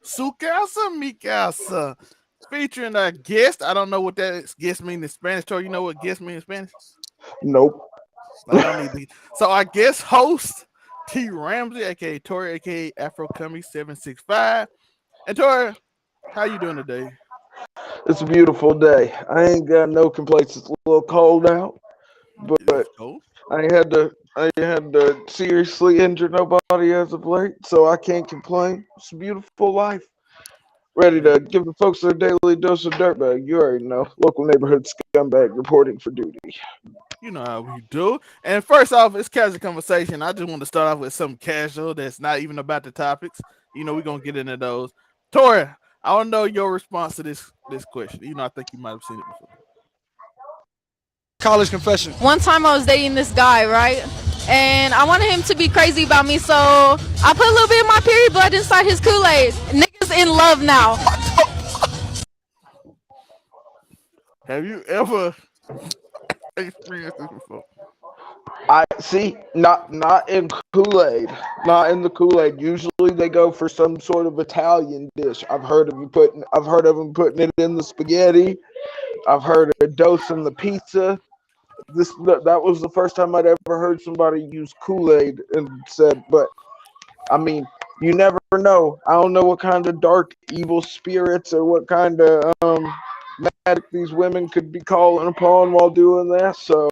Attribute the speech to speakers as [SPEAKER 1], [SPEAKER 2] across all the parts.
[SPEAKER 1] Su casa, mi casa. Featuring a guest. I don't know what that guest means in Spanish. Tori, you know what guest means in Spanish?
[SPEAKER 2] Nope.
[SPEAKER 1] I don't need to. So our guest host, T Ramsey, aka Tori, aka Afro Cummy 765. And Tori, how you doing today?
[SPEAKER 2] It's a beautiful day. I ain't got no complaints. It's a little cold out,
[SPEAKER 1] It's
[SPEAKER 2] but
[SPEAKER 1] cold.
[SPEAKER 2] I had to seriously injure nobody as of late, so I can't complain. It's a beautiful life. Ready
[SPEAKER 1] That,
[SPEAKER 2] to give the folks their daily dose of dirtbag. You already know. Local neighborhood scumbag reporting for duty.
[SPEAKER 1] you know how we do. And first off, it's casual conversation. I just want to start off with something casual that's not even about the topics. We're gonna get into those. Tori, I want to know your response to this question. I think you might have seen it before.
[SPEAKER 3] College confession.
[SPEAKER 4] One time I was dating this guy, right? And I wanted him to be crazy about me, so I put a little bit of my period blood inside his Kool-Aid. Niggas in love now.
[SPEAKER 1] Have you ever experienced this before?
[SPEAKER 2] I see. Not in Kool-Aid. Not in the Kool-Aid. Usually they go for some sort of Italian dish. I've heard of them putting it in the spaghetti. I've heard of dose in the pizza. That was the first time I'd ever heard somebody use Kool-Aid and said, but I mean, you never know. I don't know what kind of dark evil spirits or what kind of magic these women could be calling upon while doing that. So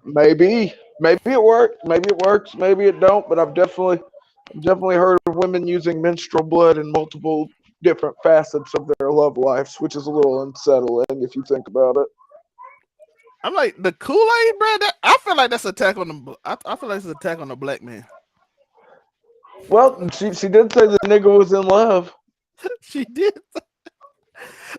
[SPEAKER 2] maybe it worked, maybe it don't. But I've definitely heard of women using menstrual blood in multiple different facets of their love lives, which is a little unsettling if you think about it.
[SPEAKER 1] I'm like the Kool-Aid, bro. I feel like that's attack on the. I feel like it's an attack on the black man.
[SPEAKER 2] Well, she did say the nigga was in love.
[SPEAKER 1] She did.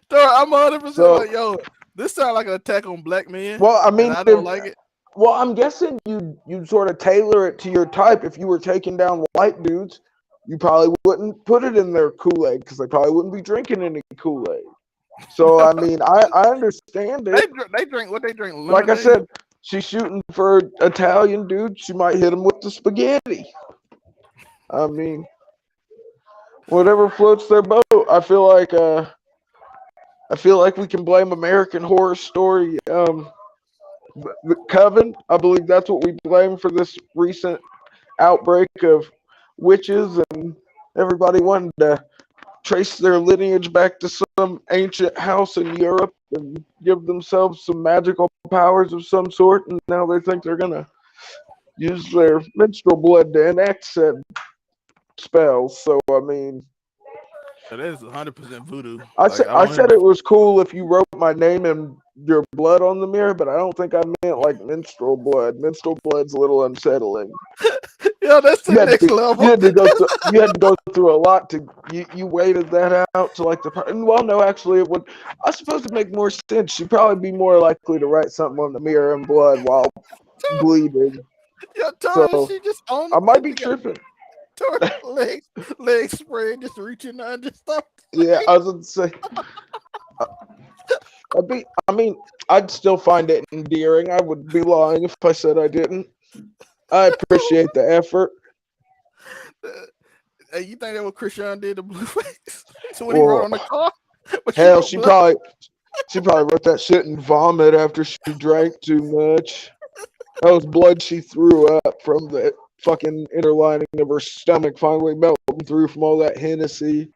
[SPEAKER 1] Tori, I'm 100%
[SPEAKER 2] So,
[SPEAKER 1] like, yo, this sounds like an attack on black men,
[SPEAKER 2] well, I
[SPEAKER 1] and
[SPEAKER 2] mean,
[SPEAKER 1] I don't like it.
[SPEAKER 2] I'm guessing you'd sort of tailor it to your type. If you were taking down white dudes, you probably wouldn't put it in their Kool-Aid because they probably wouldn't be drinking any Kool-Aid. So, I mean, I understand
[SPEAKER 1] They
[SPEAKER 2] it.
[SPEAKER 1] they drink what they drink
[SPEAKER 2] Like I
[SPEAKER 1] lemonade.
[SPEAKER 2] said, she's shooting for Italian dude. She might hit him with the spaghetti. I mean, whatever floats their boat. I feel like we can blame American Horror Story. The Coven, I believe that's what we blame for this recent outbreak of witches and everybody wanting to trace their lineage back to some ancient house in Europe and give themselves some magical powers of some sort, and now they think they're gonna use their menstrual blood to enact said spells. So I mean,
[SPEAKER 1] That is 100% voodoo.
[SPEAKER 2] I
[SPEAKER 1] Like
[SPEAKER 2] said
[SPEAKER 1] I
[SPEAKER 2] I
[SPEAKER 1] want him
[SPEAKER 2] said
[SPEAKER 1] to.
[SPEAKER 2] it was cool if you wrote my name and your blood on the mirror, but I don't think I meant like menstrual blood. Menstrual blood's a little unsettling.
[SPEAKER 1] Yo, that's the
[SPEAKER 2] You had
[SPEAKER 1] next
[SPEAKER 2] to you
[SPEAKER 1] level.
[SPEAKER 2] had to go through a lot to you waited that out to like the well no actually it would I suppose it make more sense. She'd probably be more likely to write something on the mirror in blood while bleeding.
[SPEAKER 1] Yo, Tori,
[SPEAKER 2] So
[SPEAKER 1] she just owned
[SPEAKER 2] I might
[SPEAKER 1] it.
[SPEAKER 2] be
[SPEAKER 1] She got
[SPEAKER 2] tripping.
[SPEAKER 1] Tori legs spread, just reaching under stuff.
[SPEAKER 2] Yeah, I was gonna say I mean I'd still find it endearing. I would be lying if I said I didn't. I appreciate the effort.
[SPEAKER 1] Hey, you think that what Christian did to Blueface? So when he wrote
[SPEAKER 2] Well,
[SPEAKER 1] on the car, but she
[SPEAKER 2] hell,
[SPEAKER 1] wrote blood.
[SPEAKER 2] she probably wrote that shit in vomit after she drank too much. That was blood she threw up from the fucking inner lining of her stomach finally melting through from all that Hennessy.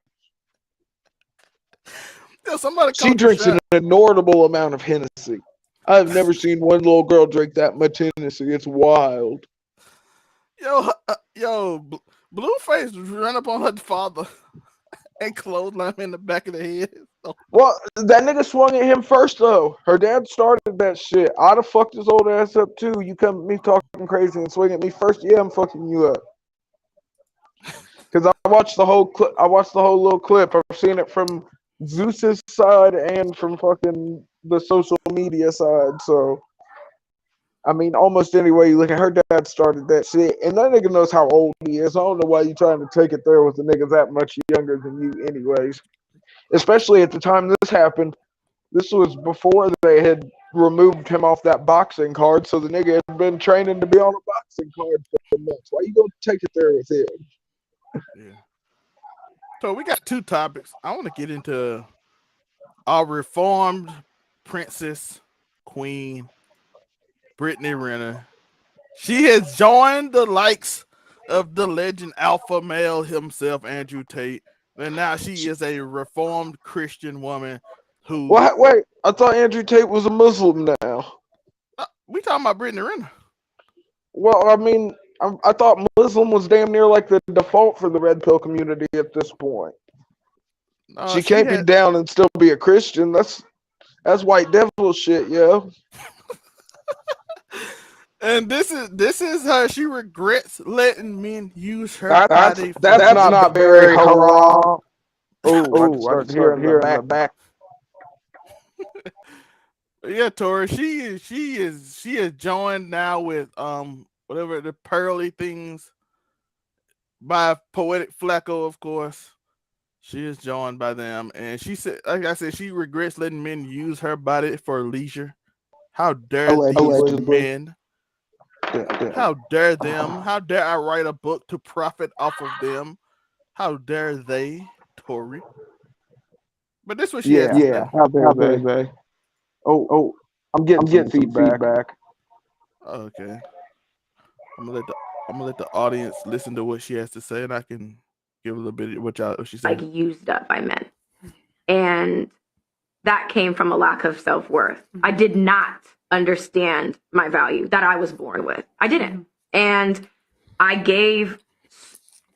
[SPEAKER 1] Yo, somebody
[SPEAKER 2] She
[SPEAKER 1] called
[SPEAKER 2] drinks
[SPEAKER 1] Christian.
[SPEAKER 2] an inordinable amount of Hennessy. I've never seen one little girl drink that much Hennessy. It's wild.
[SPEAKER 1] Blueface ran up on her father and clotheslined him in the back of the head. So,
[SPEAKER 2] Well, that nigga swung at him first, though. Her dad started that shit. I'd have fucked his old ass up, too. You come at me talking crazy and swing at me first. Yeah, I'm fucking you up. Because I watched the whole clip. I watched the whole little clip. I've seen it from Zeus's side and from fucking the social media side. So, I mean, almost any way you look at her dad started that shit. And that nigga knows how old he is. I don't know why you trying to take it there with a nigga that much younger than you, anyways. Especially at the time this happened. This was before they had removed him off that boxing card, so the nigga had been training to be on a boxing card for months. Why you gonna take it there with him?
[SPEAKER 1] Yeah. So we got two topics. I want to get into our reformed princess, queen, Brittany Renner. She has joined the likes of the legend Alpha Male himself, Andrew Tate, and now she is a reformed Christian woman who.
[SPEAKER 2] What? Wait, I thought Andrew Tate was a Muslim now.
[SPEAKER 1] We talking about Brittany Renner.
[SPEAKER 2] Well, I mean, I thought Muslim was damn near like the default for the red pill community at this point. She can't be down and still be a Christian. That's white devil shit, yo.
[SPEAKER 1] And this is her. She regrets letting men use her
[SPEAKER 2] That's
[SPEAKER 1] body.
[SPEAKER 2] not very haram. Oh, I started hearing the back.
[SPEAKER 1] Yeah, Tori. She is joined now with whatever the pearly things by Poetic Flacco, of course. She is joined by them, and she said, like I said, she regrets letting men use her body for leisure. How dare these men? How dare them? How dare I write a book to profit off of them? How dare they, Tori? But this was
[SPEAKER 2] How dare they? Oh, I'm getting feedback.
[SPEAKER 1] Okay. I'm gonna let the audience listen to what she has to say, and I can give a little bit of what she said.
[SPEAKER 3] Like used up by men, and that came from a lack of self-worth. I did not understand my value that I was born with. I didn't, and I gave.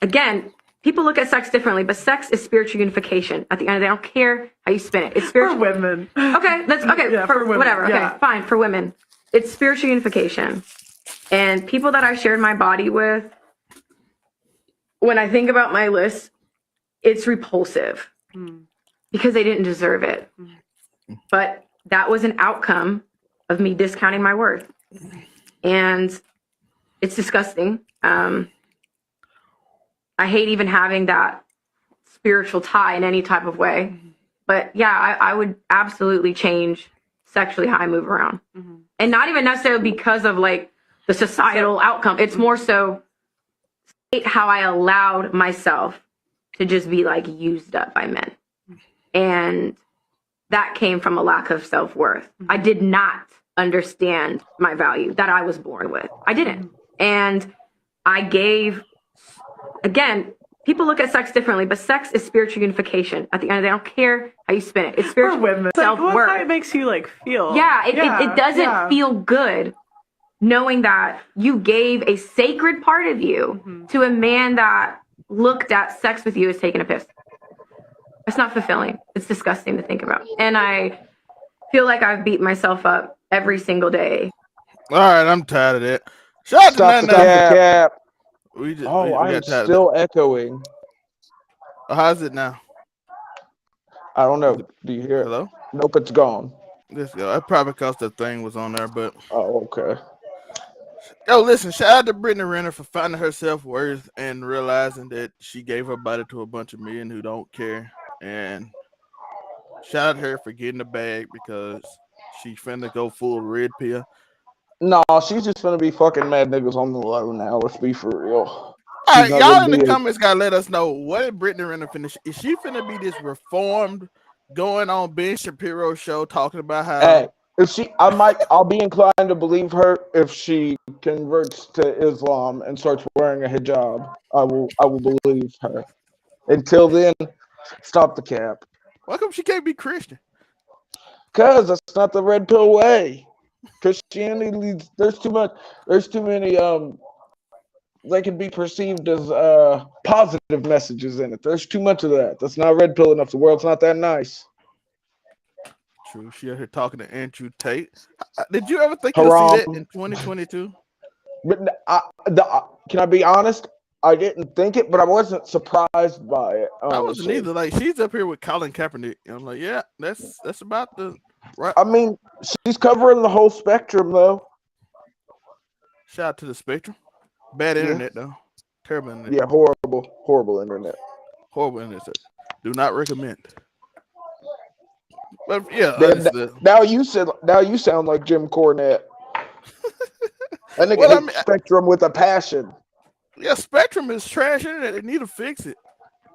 [SPEAKER 3] Again, people look at sex differently, but sex is spiritual unification. At the end of the day, I don't care how you spin it. It's spiritual.
[SPEAKER 5] For women.
[SPEAKER 3] Okay, that's okay.
[SPEAKER 5] Yeah,
[SPEAKER 3] for
[SPEAKER 5] women.
[SPEAKER 3] whatever.
[SPEAKER 5] Yeah.
[SPEAKER 3] Okay, fine. For women, it's spiritual unification. And people that I shared my body with, when I think about my list, it's repulsive because they didn't deserve it. But that was an outcome of me discounting my worth. And it's disgusting. I hate even having that spiritual tie in any type of way. But yeah, I would absolutely change sexually how I move around. And not even necessarily because of like the societal outcome. It's more so how I allowed myself to just be like used up by men. And that came from a lack of self-worth. I did not understand my value that I was born with. I didn't. And I gave, again, people look at sex differently, but sex is spiritual unification. At the end of the day, I don't care how you spin it. It's spiritual
[SPEAKER 5] women.
[SPEAKER 3] self-worth.
[SPEAKER 5] Like, how it makes you like feel.
[SPEAKER 3] Yeah, it doesn't feel good knowing that you gave a sacred part of you to a man that looked at sex with you as taking a piss. It's not fulfilling. It's disgusting to think about. And I feel like I've beat myself up every single day.
[SPEAKER 1] All right, I'm tired of that. Shout out to
[SPEAKER 2] the cap. I'm still echoing.
[SPEAKER 1] How's it now?
[SPEAKER 2] I don't know. Do you hear it?
[SPEAKER 1] Hello?
[SPEAKER 2] Nope, it's gone.
[SPEAKER 1] Let's go. That probably because the thing was on there, but.
[SPEAKER 2] Oh, okay.
[SPEAKER 1] Yo, listen, shout out to Brittany Renner for finding her self-worth and realizing that she gave her body to a bunch of men who don't care. And shout out her for getting the bag because she finna go full red pill.
[SPEAKER 2] No, she's just finna be fucking mad niggas on the low now. Let's be for real.
[SPEAKER 1] All right, y'all in the comments gotta let us know what is Brittany Renner finna. Is she finna be this reformed, going on Ben Shapiro's show talking about how?
[SPEAKER 2] Hey, I'll be inclined to believe her if she converts to Islam and starts wearing a hijab. I will believe her. Until then, stop the cap.
[SPEAKER 1] Why come she can't be Christian?
[SPEAKER 2] Cause that's not the red pill way. Christianity leads. There's too many. They can be perceived as positive messages in it. There's too much of that. That's not red pill enough. The world's not that nice.
[SPEAKER 1] True. She out here talking to Andrew Tate. Did you ever think you'll see that in 2022?
[SPEAKER 2] But can I be honest? I didn't think it, but I wasn't surprised by it. Honestly.
[SPEAKER 1] I wasn't either. Like she's up here with Colin Kaepernick, and I'm like, yeah, that's about the right.
[SPEAKER 2] I mean, she's covering the whole spectrum, though.
[SPEAKER 1] Shout out to the spectrum. Bad internet though. Terrible internet.
[SPEAKER 2] Yeah, horrible internet.
[SPEAKER 1] Horrible internet. Do not recommend. But yeah,
[SPEAKER 2] now you sound like Jim Cornette. That nigga hates spectrum with a passion.
[SPEAKER 1] Yeah, Spectrum is trash internet. They need to fix it.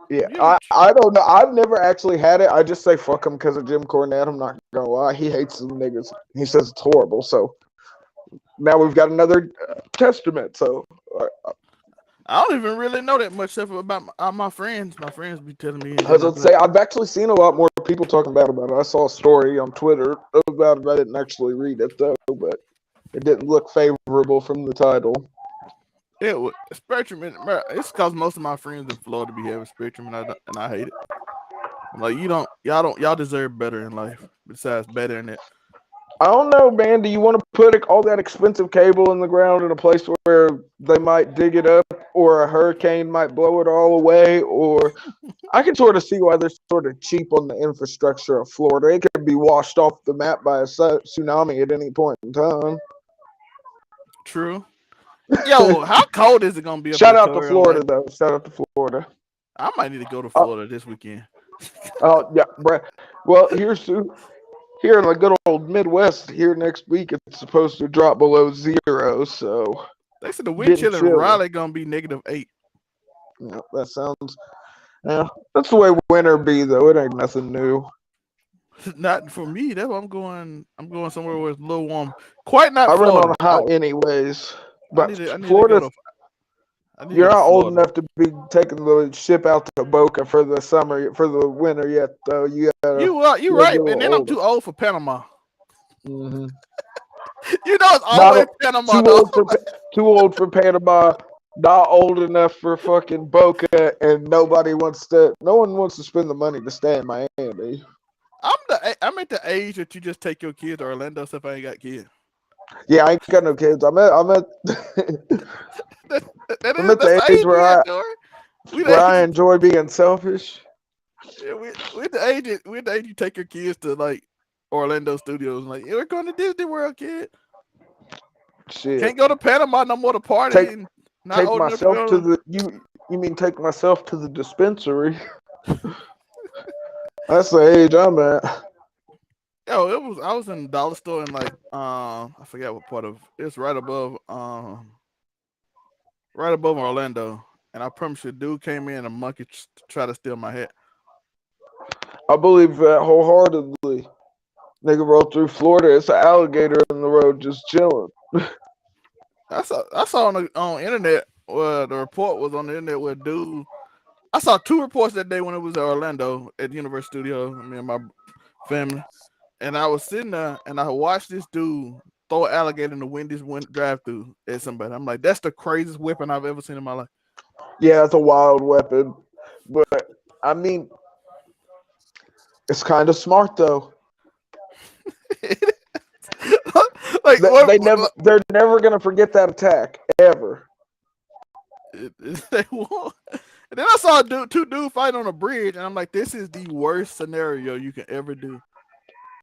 [SPEAKER 2] Yeah,
[SPEAKER 1] You know,
[SPEAKER 2] I don't know. I've never actually had it. I just say fuck him because of Jim Cornette. I'm not gonna lie. He hates them niggas. He says it's horrible. So now we've got another testament. So
[SPEAKER 1] I don't even really know that much stuff about my friends. My friends be telling me. And
[SPEAKER 2] as
[SPEAKER 1] then
[SPEAKER 2] I'd say, I've actually seen a lot more people talking bad about it. I saw a story on Twitter about it. I didn't actually read it though, but it didn't look favorable from the title.
[SPEAKER 1] yeah, Spectrum. It's because most of my friends in Florida be having Spectrum, and I hate it. I'm like, y'all deserve better in life besides better than it.
[SPEAKER 2] I don't know, man. Do you want to put all that expensive cable in the ground in a place where they might dig it up, or a hurricane might blow it all away? Or I can sort of see why they're sort of cheap on the infrastructure of Florida. It could be washed off the map by a tsunami at any point in time.
[SPEAKER 1] True. Yo, how cold is it gonna be up
[SPEAKER 2] Shout
[SPEAKER 1] there,
[SPEAKER 2] out to
[SPEAKER 1] Tori?
[SPEAKER 2] Florida, though. Shout out to Florida.
[SPEAKER 1] I might need to go to Florida this weekend.
[SPEAKER 2] Oh, yeah, bruh. Well, here in the good old Midwest, here next week, it's supposed to drop below 0. So
[SPEAKER 1] They said the wind chill in
[SPEAKER 2] chilly.
[SPEAKER 1] Raleigh gonna be -8.
[SPEAKER 2] Yeah, that sounds. Yeah, that's the way winter be, though. It ain't nothing new.
[SPEAKER 1] Not for me. That's what I'm going. I'm going somewhere where it's a little warm. Quite
[SPEAKER 2] I
[SPEAKER 1] not
[SPEAKER 2] run
[SPEAKER 1] Florida.
[SPEAKER 2] on high anyways. But
[SPEAKER 1] I need to
[SPEAKER 2] Florida,
[SPEAKER 1] go to. I need to
[SPEAKER 2] you're
[SPEAKER 1] go to
[SPEAKER 2] not old
[SPEAKER 1] Florida.
[SPEAKER 2] enough to be taking the ship out to Boca for the summer, for the winter yet, though. You
[SPEAKER 1] You
[SPEAKER 2] gotta
[SPEAKER 1] right,
[SPEAKER 2] be a
[SPEAKER 1] and
[SPEAKER 2] little
[SPEAKER 1] then I'm
[SPEAKER 2] older.
[SPEAKER 1] too old for Panama.
[SPEAKER 2] Mm-hmm.
[SPEAKER 1] You know it's
[SPEAKER 2] Not
[SPEAKER 1] always Panama
[SPEAKER 2] too
[SPEAKER 1] though.
[SPEAKER 2] old for Panama. Not old enough for fucking Boca, and no one wants to spend the money to stay in Miami.
[SPEAKER 1] I'm at the age that you just take your kids to Orlando if I ain't got kids.
[SPEAKER 2] Yeah, I ain't got no kids. I'm at
[SPEAKER 1] That's
[SPEAKER 2] the
[SPEAKER 1] the
[SPEAKER 2] age
[SPEAKER 1] age we at, Dory. We
[SPEAKER 2] where
[SPEAKER 1] the
[SPEAKER 2] I
[SPEAKER 1] age,
[SPEAKER 2] enjoy being selfish.
[SPEAKER 1] yeah, we the age you take your kids to like Orlando Studios. Like, yeah, we're going to Disney World, kid.
[SPEAKER 2] Shit.
[SPEAKER 1] Can't go to Panama no more to party.
[SPEAKER 2] Take
[SPEAKER 1] And not
[SPEAKER 2] take
[SPEAKER 1] old enough to
[SPEAKER 2] myself to
[SPEAKER 1] go.
[SPEAKER 2] the you mean take myself to the dispensary? That's the age I'm at.
[SPEAKER 1] Yo, I was in the dollar store and like I forgot what part of it's right above Orlando. And I promise you, dude came in and a monkey try to steal my hat.
[SPEAKER 2] I believe that wholeheartedly. Nigga rolled through Florida. It's an alligator in the road just chilling.
[SPEAKER 1] I saw on internet where the report was on the internet where dude. I saw 2 reports that day when it was at Orlando at Universal Studios. Me and my family, and I was sitting there and I watched this dude throw an alligator in the Wendy's drive-through at somebody. I'm like, that's the craziest weapon I've ever seen in my life.
[SPEAKER 2] Yeah, it's a wild weapon, but I mean, it's kind of smart though.
[SPEAKER 1] Like
[SPEAKER 2] they're never gonna forget that attack ever.
[SPEAKER 1] They won't. And then I saw 2 dudes fight on a bridge, and I'm like, this is the worst scenario you can ever do.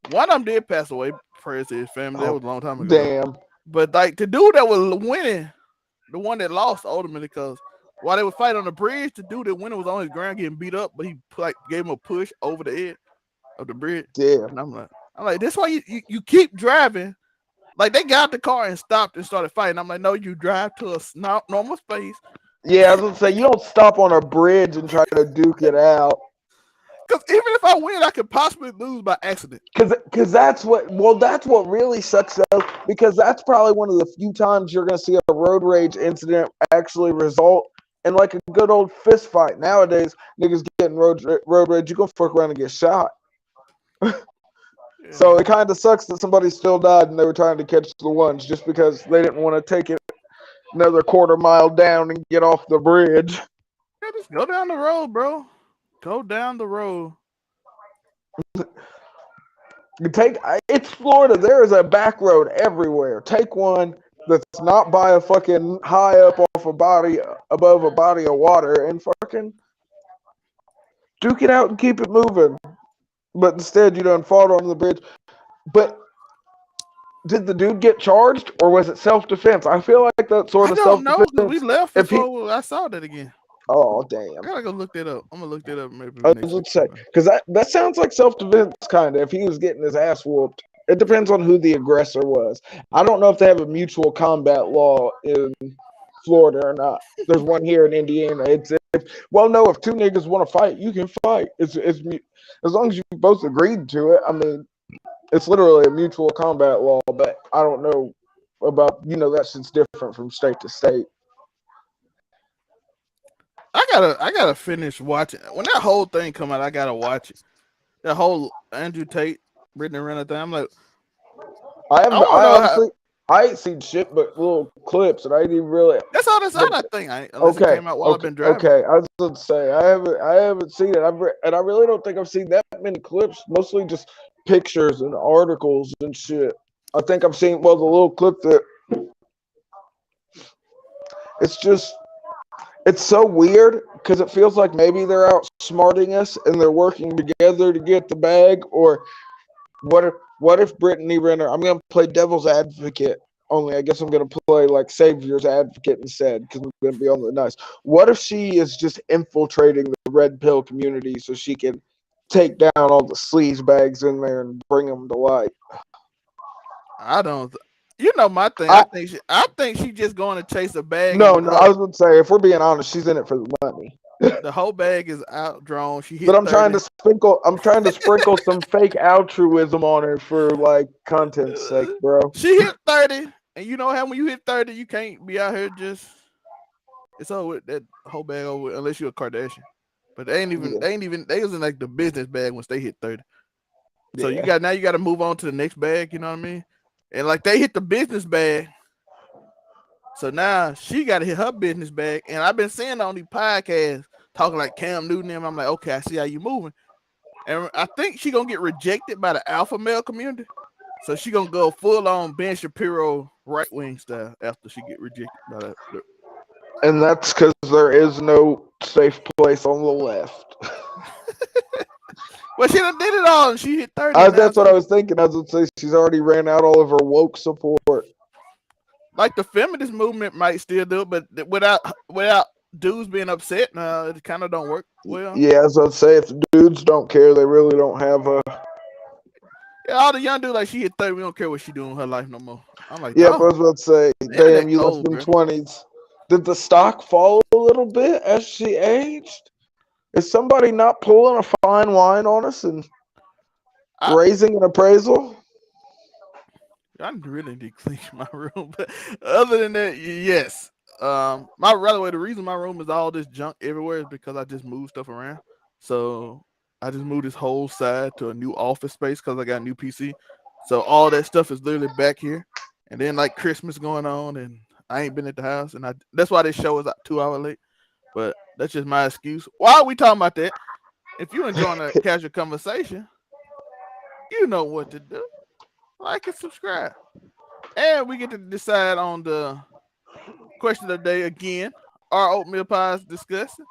[SPEAKER 1] One of them did pass away, praise to his family. That was a long time ago.
[SPEAKER 2] Damn.
[SPEAKER 1] But like the dude that was winning, the one that lost ultimately, because while they would fight on the bridge, the dude that winning was on his ground getting beat up, but he gave him a push over the edge of the bridge.
[SPEAKER 2] Damn.
[SPEAKER 1] And I'm like, this why you keep driving. Like they got the car and stopped and started fighting. I'm like, no, you drive to a normal space.
[SPEAKER 2] Yeah, I was gonna say you don't stop on a bridge and try to duke it out.
[SPEAKER 1] Because even if I win, I could possibly lose by accident.
[SPEAKER 2] Because that's what really sucks though. Because that's probably one of the few times you're gonna see a road rage incident actually result in like a good old fist fight. Nowadays, niggas getting road rage, you gonna fuck around and get shot. So it kind of sucks that somebody still died and they were trying to catch the ones just because they didn't want to take it another quarter mile down and get off the bridge.
[SPEAKER 1] Yeah, just go down the road, bro. Go down the road.
[SPEAKER 2] It's Florida. There is a back road everywhere. Take one that's not by a fucking high up off above a body of water, and fucking duke it out and keep it moving. But instead, you done fought on the bridge. But did the dude get charged, or was it self-defense? I feel like that sort of self-defense.
[SPEAKER 1] I don't know. We left before I saw that again.
[SPEAKER 2] Oh, damn.
[SPEAKER 1] I gotta go look that up. I'm gonna look that up maybe.
[SPEAKER 2] I was gonna say, because that sounds like self-defense kind of. If he was getting his ass whooped, it depends on who the aggressor was. I don't know if they have a mutual combat law in Florida or not. There's one here in Indiana. Well, no, if two niggas want to fight, you can fight. It's as long as you both agreed to it. I mean, it's literally a mutual combat law, but I don't know about, that shit's different from state to state.
[SPEAKER 1] I gotta finish watching. When that whole thing come out, I gotta watch it. That whole Andrew Tate, Brittany Renner thing. I'm like,
[SPEAKER 2] I ain't seen shit but little clips, and I ain't even really.
[SPEAKER 1] That's all that thing. Unless it came out while I've been driving.
[SPEAKER 2] Okay, I was going to say I haven't seen it. And I really don't think I've seen that many clips. Mostly just pictures and articles and shit. I think I've seen the little clip that. It's so weird because it feels like maybe they're outsmarting us and they're working together to get the bag. Or what if Brittany Renner? I'm gonna play devil's advocate. Only I guess I'm gonna play like savior's advocate instead because I'm gonna be on the nice. What if she is just infiltrating the red pill community so she can take down all the sleaze bags in there and bring them to light?
[SPEAKER 1] I don't. My thing. I think she's just going to chase a bag.
[SPEAKER 2] No. I was going to say, if we're being honest, she's in it for the money.
[SPEAKER 1] The whole bag is outdrawn. She hit.
[SPEAKER 2] But I'm
[SPEAKER 1] 30.
[SPEAKER 2] trying to sprinkle some fake altruism on her for like content's sake, bro.
[SPEAKER 1] She hit 30, and you know how when you hit 30, you can't be out here just. It's over with that whole bag over with, unless you're a Kardashian. But they was in like the business bag once they hit 30. So you got to move on to the next bag. You know what I mean? And like they hit the business bag. So now she got to hit her business bag. And I've been seeing on these podcasts talking like Cam Newton and I'm like, okay, I see how you moving. And I think she going to get rejected by the alpha male community. So she going to go full on Ben Shapiro right wing style after she get rejected by that.
[SPEAKER 2] And that's because there is no safe place on the left.
[SPEAKER 1] Well, she done did it all and she hit 30.
[SPEAKER 2] That's what I was thinking. I was going to say she's already ran out all of her woke support.
[SPEAKER 1] Like the feminist movement might still do it, but without dudes being upset, it kind of don't work well.
[SPEAKER 2] Yeah, as I'd say, if the dudes don't care, they really don't have a.
[SPEAKER 1] Yeah, all the young dudes like she hit 30, we don't care what she doing in her life no more. I'm like,
[SPEAKER 2] yeah, I was about to say, damn, you left in 20s. Did the stock fall a little bit as she aged? Is somebody not pulling a fine wine on us and raising an appraisal?
[SPEAKER 1] I really need to clean my room, but other than that, yes. The reason my room is all this junk everywhere is because I just moved stuff around. So I just moved this whole side to a new office space because I got a new PC. So all that stuff is literally back here. And then like Christmas going on, and I ain't been at the house, and that's why this show is 2 hours late. But that's just my excuse. Why are we talking about that? If you're enjoying a casual conversation, you know what to do. Like and subscribe. And we get to decide on the question of the day again. Are oatmeal pies disgusting?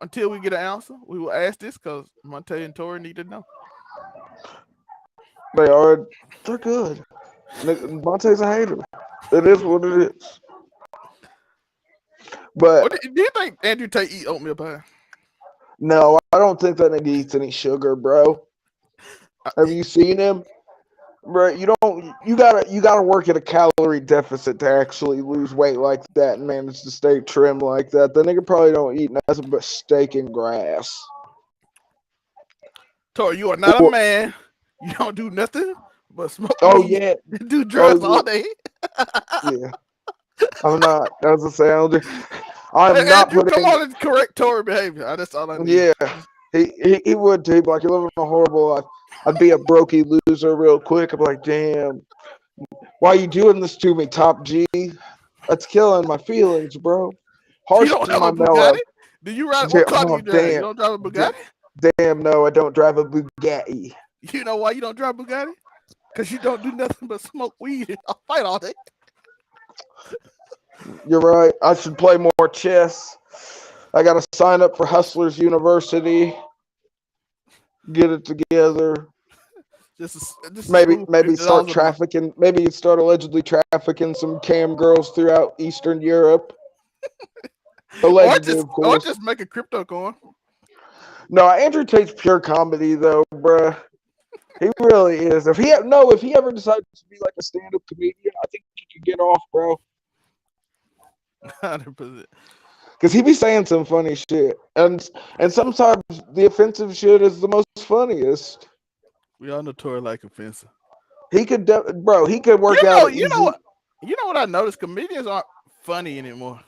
[SPEAKER 1] Until we get an answer, we will ask this because Monte and Tori need to know.
[SPEAKER 2] They're good. Monte's a hater. It is what it is. But
[SPEAKER 1] do you think Andrew Tate eat oatmeal pie?
[SPEAKER 2] No, I don't think that nigga eats any sugar, bro. Have you seen him? Bro, you gotta work at a calorie deficit to actually lose weight like that and manage to stay trim like that. The nigga probably don't eat nothing but steak and grass.
[SPEAKER 1] Tori, you are not a man. You don't do nothing but smoke.
[SPEAKER 2] Yeah.
[SPEAKER 1] Do drugs all day.
[SPEAKER 2] Yeah. I'm not. As I say, I'm not
[SPEAKER 1] Andrew,
[SPEAKER 2] putting.
[SPEAKER 1] Come on and correct Tori behavior. That's all I need.
[SPEAKER 2] Yeah. He would too. Like, you're living a horrible life. I'd be a brokey loser real quick. I'd be like, damn, why you doing this to me, Top G? That's killing my feelings, bro.
[SPEAKER 1] You don't have a Bugatti? Do you ride? What car do you drive? You don't drive a Bugatti?
[SPEAKER 2] Damn, no, I don't drive a Bugatti.
[SPEAKER 1] You know why you don't drive a Bugatti? Because you don't do nothing but smoke weed and fight all day.
[SPEAKER 2] You're right. I should play more chess. I got to sign up for Hustlers University. Get it together. Maybe start trafficking. Maybe start allegedly trafficking some cam girls throughout Eastern Europe. Allegedly, of course.
[SPEAKER 1] Or just make a crypto coin.
[SPEAKER 2] No, Andrew Tate's pure comedy, though, bruh. He really is. If he ever decided to be like a stand-up comedian, I think he could get off, bro.
[SPEAKER 1] 100%.
[SPEAKER 2] Because he be saying some funny shit, and sometimes the offensive shit is the most funniest.
[SPEAKER 1] We all know Tori like offensive.
[SPEAKER 2] He could, bro. He could work
[SPEAKER 1] You
[SPEAKER 2] out
[SPEAKER 1] know,
[SPEAKER 2] an
[SPEAKER 1] you know
[SPEAKER 2] easy.
[SPEAKER 1] what? You know what I noticed? Comedians aren't funny anymore.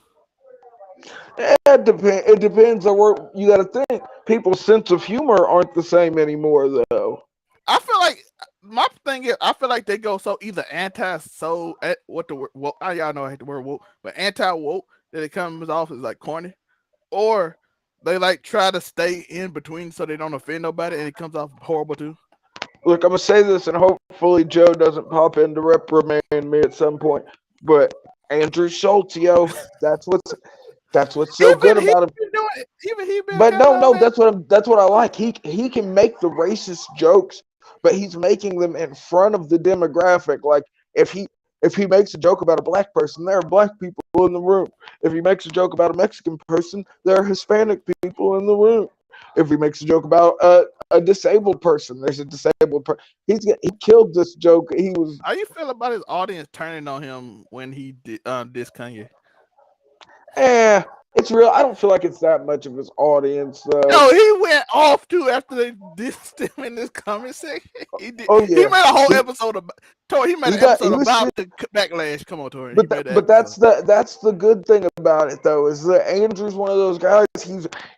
[SPEAKER 2] It depends. It depends on where you got to think. People's sense of humor aren't the same anymore, though.
[SPEAKER 1] I feel like my thing is, I feel like they go so either anti-so what the word woke. Y'all know I hate the word woke, but anti-woke that it comes off as like corny, or they like try to stay in between so they don't offend nobody, and it comes off horrible too.
[SPEAKER 2] Look, I'm gonna say this, and hopefully Joe doesn't pop in to reprimand me at some point. But Andrew Schultz, yo, that's what's so good
[SPEAKER 1] Even he
[SPEAKER 2] about him.
[SPEAKER 1] been doing it. Even he been
[SPEAKER 2] But
[SPEAKER 1] kind of
[SPEAKER 2] no,
[SPEAKER 1] on that.
[SPEAKER 2] that's what I like. He can make the racist jokes, but he's making them in front of the demographic. Like if he makes a joke about a black person, there are black people in the room. If he makes a joke about a Mexican person, there are Hispanic people in the room. If he makes a joke about a disabled person, there's a disabled person. He killed this joke. He was
[SPEAKER 1] How you feel about his audience turning on him when he did diss Kanye?
[SPEAKER 2] it's real. I don't feel like it's that much of his audience though.
[SPEAKER 1] No, he went off too after they dissed him in this comment section. He did.
[SPEAKER 2] Oh
[SPEAKER 1] He
[SPEAKER 2] yeah,
[SPEAKER 1] made a whole episode about. Tori, he made an
[SPEAKER 2] he
[SPEAKER 1] episode
[SPEAKER 2] was
[SPEAKER 1] about
[SPEAKER 2] shit.
[SPEAKER 1] the backlash. Come on, Tori. He
[SPEAKER 2] But
[SPEAKER 1] made that
[SPEAKER 2] but
[SPEAKER 1] episode.
[SPEAKER 2] that's the good thing about it though is that Andrew's one of those guys.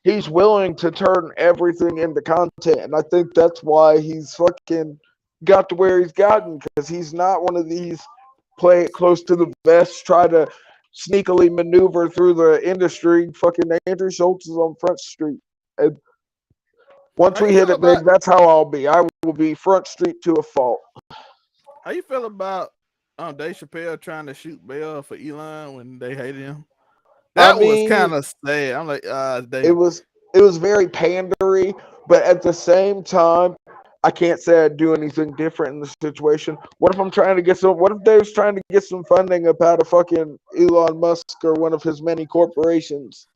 [SPEAKER 2] He's willing to turn everything into content, and I think that's why he's fucking got to where he's gotten because he's not one of these play it close to the vest, try to sneakily maneuver through the industry. Fucking Andrew Schultz is on Front Street, and once
[SPEAKER 1] How
[SPEAKER 2] we
[SPEAKER 1] you
[SPEAKER 2] hit
[SPEAKER 1] feel
[SPEAKER 2] it
[SPEAKER 1] about?
[SPEAKER 2] big, that's how I'll be. I will be Front Street to a fault.
[SPEAKER 1] How you feel about Dave Chappelle trying to shoot Bell for Elon when they hated him?
[SPEAKER 2] I
[SPEAKER 1] That was
[SPEAKER 2] mean,
[SPEAKER 1] kind of sad. I'm like,
[SPEAKER 2] it
[SPEAKER 1] Dave.
[SPEAKER 2] was very pandery, but at the same time, I can't say I'd do anything different in the situation. What if I'm trying to get some? What if Dave's trying to get some funding up out of fucking Elon Musk or one of his many corporations?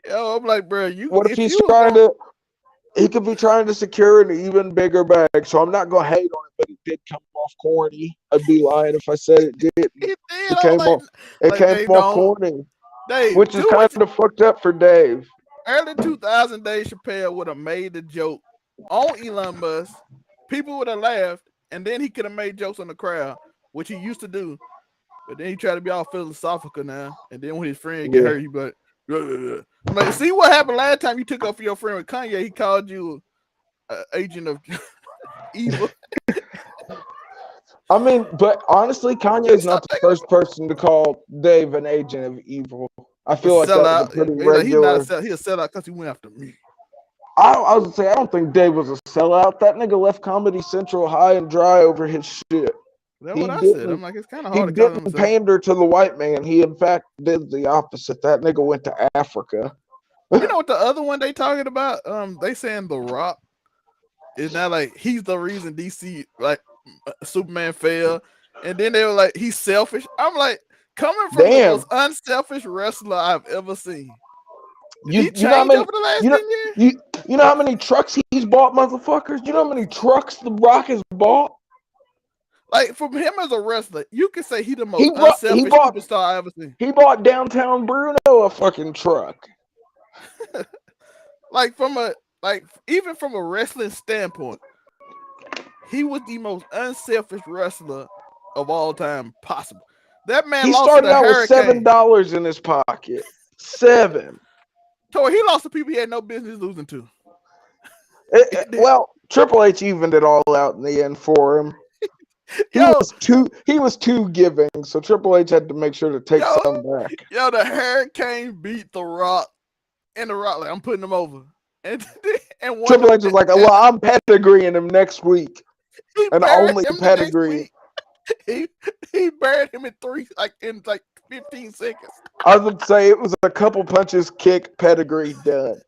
[SPEAKER 1] Yo, I'm like, bro,
[SPEAKER 2] What if
[SPEAKER 1] if
[SPEAKER 2] he's
[SPEAKER 1] you was
[SPEAKER 2] trying
[SPEAKER 1] going,
[SPEAKER 2] to? He could be trying to secure an even bigger bag. So I'm not gonna hate on it, but it did come off corny. I'd be lying if I said it didn't.
[SPEAKER 1] he did.
[SPEAKER 2] It
[SPEAKER 1] I'm
[SPEAKER 2] came off. It
[SPEAKER 1] like
[SPEAKER 2] came
[SPEAKER 1] Dave,
[SPEAKER 2] off
[SPEAKER 1] don't.
[SPEAKER 2] corny,
[SPEAKER 1] Dave,
[SPEAKER 2] which is
[SPEAKER 1] do
[SPEAKER 2] kind
[SPEAKER 1] what
[SPEAKER 2] of fucked up for Dave.
[SPEAKER 1] early 2000 Dave Chappelle would have made the joke on Elon Musk, people would have laughed, and then he could have made jokes on the crowd, which he used to do. But then he tried to be all philosophical now, and then when his friend get
[SPEAKER 2] Yeah.
[SPEAKER 1] hurt, he be like, "Ugh." I'm like, see what happened last time you took up for your friend with Kanye? He called you an agent of evil.
[SPEAKER 2] I mean, but honestly, Kanye is not the first person to call Dave an agent of evil. I feel like that was a
[SPEAKER 1] Sellout.
[SPEAKER 2] pretty
[SPEAKER 1] Like, he's not a
[SPEAKER 2] regular.
[SPEAKER 1] sell. He's a sellout because he went after me.
[SPEAKER 2] I was gonna say I don't think Dave was a sellout. That nigga left Comedy Central high and dry over his shit.
[SPEAKER 1] That's
[SPEAKER 2] He
[SPEAKER 1] what I said.
[SPEAKER 2] didn't.
[SPEAKER 1] I'm like, it's kind of
[SPEAKER 2] He
[SPEAKER 1] hard to call him
[SPEAKER 2] didn't
[SPEAKER 1] himself.
[SPEAKER 2] pander to the white man. He in fact did the opposite. That nigga went to Africa.
[SPEAKER 1] You know what the other one they talking about? They saying The Rock is now like he's the reason DC like Superman fell, and then they were like he's selfish. I'm like, coming from the
[SPEAKER 2] Damn.
[SPEAKER 1] most unselfish wrestler I've ever seen. Did
[SPEAKER 2] You
[SPEAKER 1] he
[SPEAKER 2] know
[SPEAKER 1] change
[SPEAKER 2] how many
[SPEAKER 1] over the last
[SPEAKER 2] you know
[SPEAKER 1] 10 years?
[SPEAKER 2] you know how many trucks he's bought, motherfuckers? You know how many trucks The Rock has bought?
[SPEAKER 1] Like from him as a wrestler, you could say he the most
[SPEAKER 2] He
[SPEAKER 1] unselfish
[SPEAKER 2] bought
[SPEAKER 1] superstar I ever seen.
[SPEAKER 2] he bought downtown Bruno a fucking truck.
[SPEAKER 1] Like even from a wrestling standpoint, he was the most unselfish wrestler of all time possible. That man
[SPEAKER 2] He
[SPEAKER 1] lost
[SPEAKER 2] started
[SPEAKER 1] to the
[SPEAKER 2] out with
[SPEAKER 1] Hurricane.
[SPEAKER 2] $7 in his pocket. 7.
[SPEAKER 1] So he lost to people he had no business losing to.
[SPEAKER 2] Well, Triple H evened it all out in the end for him. He was too giving, so Triple H had to make sure to take some back.
[SPEAKER 1] Yo, the Hurricane beat The Rock, and The Rock like, I'm putting him over. And
[SPEAKER 2] Triple H was like, well, I'm pedigreeing him next week. And only pedigree.
[SPEAKER 1] He buried him in 15 seconds.
[SPEAKER 2] I would say it was a couple punches, kick, pedigree, done.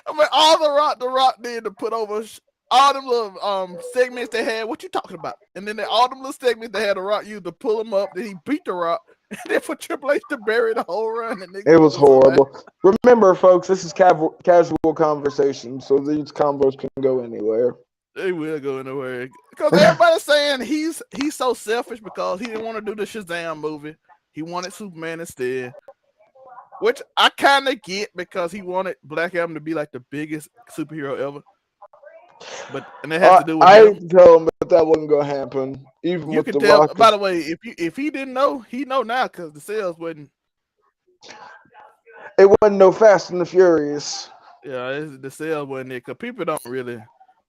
[SPEAKER 1] I mean, all The Rock did to put over all them little segments they had. What you talking about? And then all them little segments they had The Rock used to pull him up. Then he beat The Rock. And then for Triple H to bury the whole run. And
[SPEAKER 2] it was horrible. Remember, folks, this is casual conversation, so these combos can go anywhere.
[SPEAKER 1] They will go anywhere. Because everybody's saying he's so selfish because he didn't want to do the Shazam movie. He wanted Superman instead. which I kind of get because he wanted Black Adam to be like the biggest superhero ever. And it has to do with
[SPEAKER 2] I
[SPEAKER 1] him.
[SPEAKER 2] tell him that wasn't gonna happen, even
[SPEAKER 1] You
[SPEAKER 2] with
[SPEAKER 1] can
[SPEAKER 2] the
[SPEAKER 1] tell.
[SPEAKER 2] Rock.
[SPEAKER 1] By the way, if he didn't know, he know now because the sales wasn't.
[SPEAKER 2] It wasn't no Fast and the Furious.
[SPEAKER 1] Yeah, the sales wasn't it because people don't really.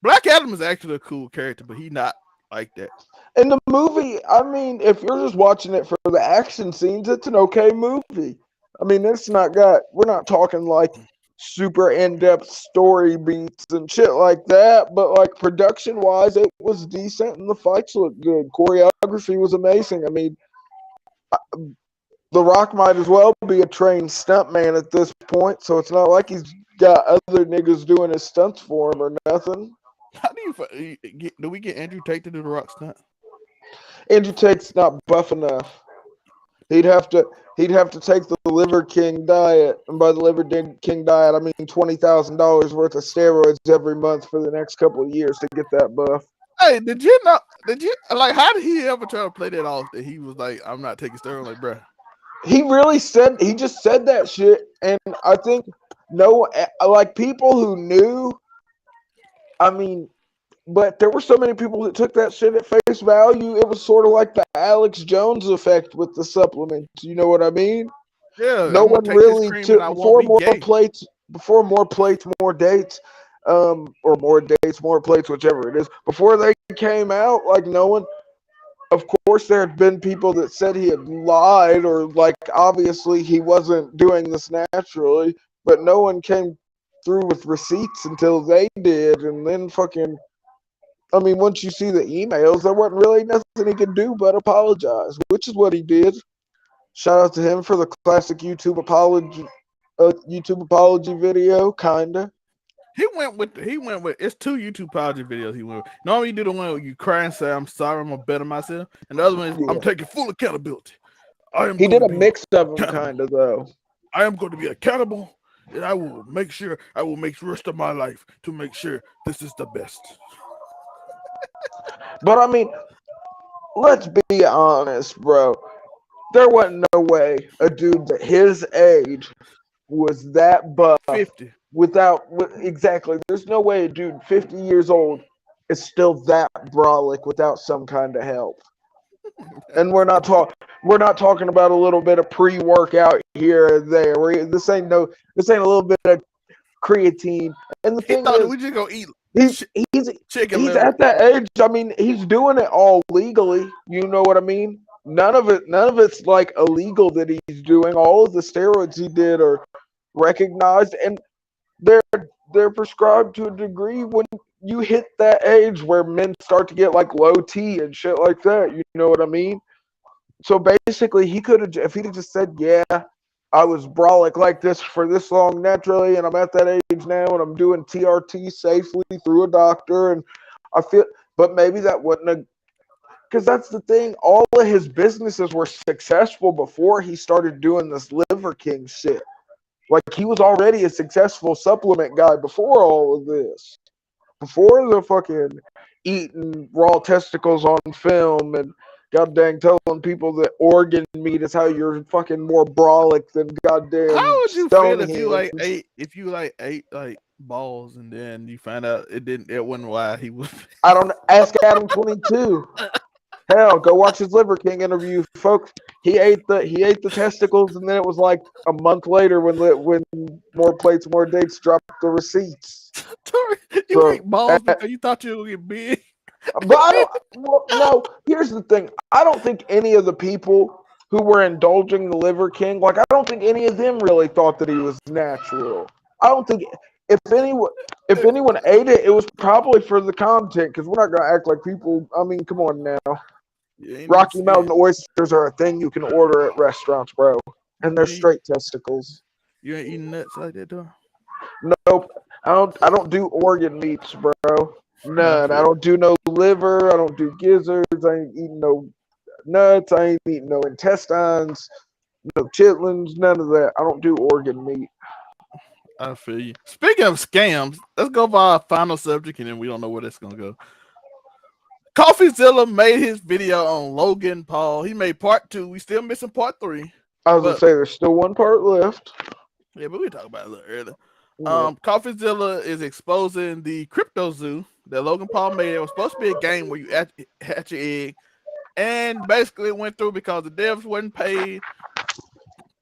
[SPEAKER 1] Black Adam is actually a cool character, but he not like that.
[SPEAKER 2] In the movie, I mean, if you're just watching it for the action scenes, it's an okay movie. I mean, we're not talking like super in-depth story beats and shit like that, but like production-wise, it was decent and the fights looked good. Choreography was amazing. I mean, The Rock might as well be a trained stuntman at this point, so it's not like he's got other niggas doing his stunts for him or nothing.
[SPEAKER 1] How do we get Andrew Tate to do the Rock stunt?
[SPEAKER 2] Andrew Tate's not buff enough. He'd have to take the Liver King diet, and by the Liver King diet, I mean $20,000 worth of steroids every month for the next couple of years to get that buff.
[SPEAKER 1] Hey, did you know? How did he ever try to play that off? That he was like, "I'm not taking steroids," like, bruh.
[SPEAKER 2] He just said that shit, and I think people who knew. I mean, but there were so many people that took that shit at face value. It was sort of like the Alex Jones effect with the supplements. You know what I mean?
[SPEAKER 1] Yeah.
[SPEAKER 2] No one really took before more plates, more dates, or more dates, more plates, whichever it is. Before they came out, like no one. Of course, there had been people that said he had lied, or like obviously he wasn't doing this naturally, but no one came through with receipts until they did, and then fucking. I mean, once you see the emails, there wasn't really nothing he could do but apologize, which is what he did. Shout out to him for the classic YouTube apology video, kinda.
[SPEAKER 1] He went with it's 2 YouTube apology videos he went with. Normally you do the one where you cry and say, "I'm sorry, I'm gonna better myself," and the other one is, "I'm taking full accountability."
[SPEAKER 2] He did a mix of them, kinda though.
[SPEAKER 1] I am going to be accountable, and I will make the rest of my life to make sure this is the best.
[SPEAKER 2] But I mean, let's be honest, bro. There wasn't no way a dude that his age was that buff
[SPEAKER 1] 50.
[SPEAKER 2] Exactly. There's no way a dude 50 years old is still that brolic without some kind of help. And we're not talking about a little bit of pre-workout here or there. This ain't a little bit of creatine. And the thing is,
[SPEAKER 1] we just gonna eat.
[SPEAKER 2] He's
[SPEAKER 1] liver.
[SPEAKER 2] At that age. I mean, he's doing it all legally. You know what I mean? None of it's like illegal that he's doing. All of the steroids he did are recognized, and they're prescribed to a degree when you hit that age where men start to get like low T and shit like that. You know what I mean? So basically, he could have, if he'd have just said, "Yeah, I was brolic like this for this long naturally, and I'm at that age now, and I'm doing TRT safely through a doctor," and I feel, but maybe that wouldn't have, because that's the thing. All of his businesses were successful before he started doing this Liver King shit. Like, he was already a successful supplement guy before all of this. Before the fucking eating raw testicles on film and goddamn telling people that organ meat is how you're fucking more brolic than goddamn.
[SPEAKER 1] How would you feel if you ate like balls and then you find out it wasn't why he was?
[SPEAKER 2] I don't ask Adam 22. Hell, go watch his Liver King interview, folks. He ate the testicles, and then it was like a month later when more plates, more dates dropped the receipts.
[SPEAKER 1] You ate balls because you thought you would get big.
[SPEAKER 2] But no. Here's the thing. I don't think any of the people who were indulging the Liver King, like, I don't think any of them really thought that he was natural. I don't think if anyone ate it, it was probably for the content, because we're not gonna act like people. I mean, come on now. Rocky Mountain oysters are a thing you can order at restaurants, bro, and they're straight testicles.
[SPEAKER 1] You ain't eating nuts like that, though?
[SPEAKER 2] Nope. I don't do organ meats, bro. None. I don't do no liver. I don't do gizzards. I ain't eating no nuts. I ain't eating no intestines, no chitlins, none of that. I don't do organ meat.
[SPEAKER 1] I feel you. Speaking of scams, let's go by our final subject, and then we don't know where that's gonna go. Coffezilla made his video on Logan Paul. He made part 2. We still missing part 3.
[SPEAKER 2] I was gonna
[SPEAKER 1] But
[SPEAKER 2] say there's still one part left.
[SPEAKER 1] yeah, but we talked about it a little earlier.
[SPEAKER 2] Yeah.
[SPEAKER 1] Coffezilla is exposing the CryptoZoo that Logan Paul made. It was supposed to be a game where you hatch your egg, and basically it went through because the devs wasn't paid,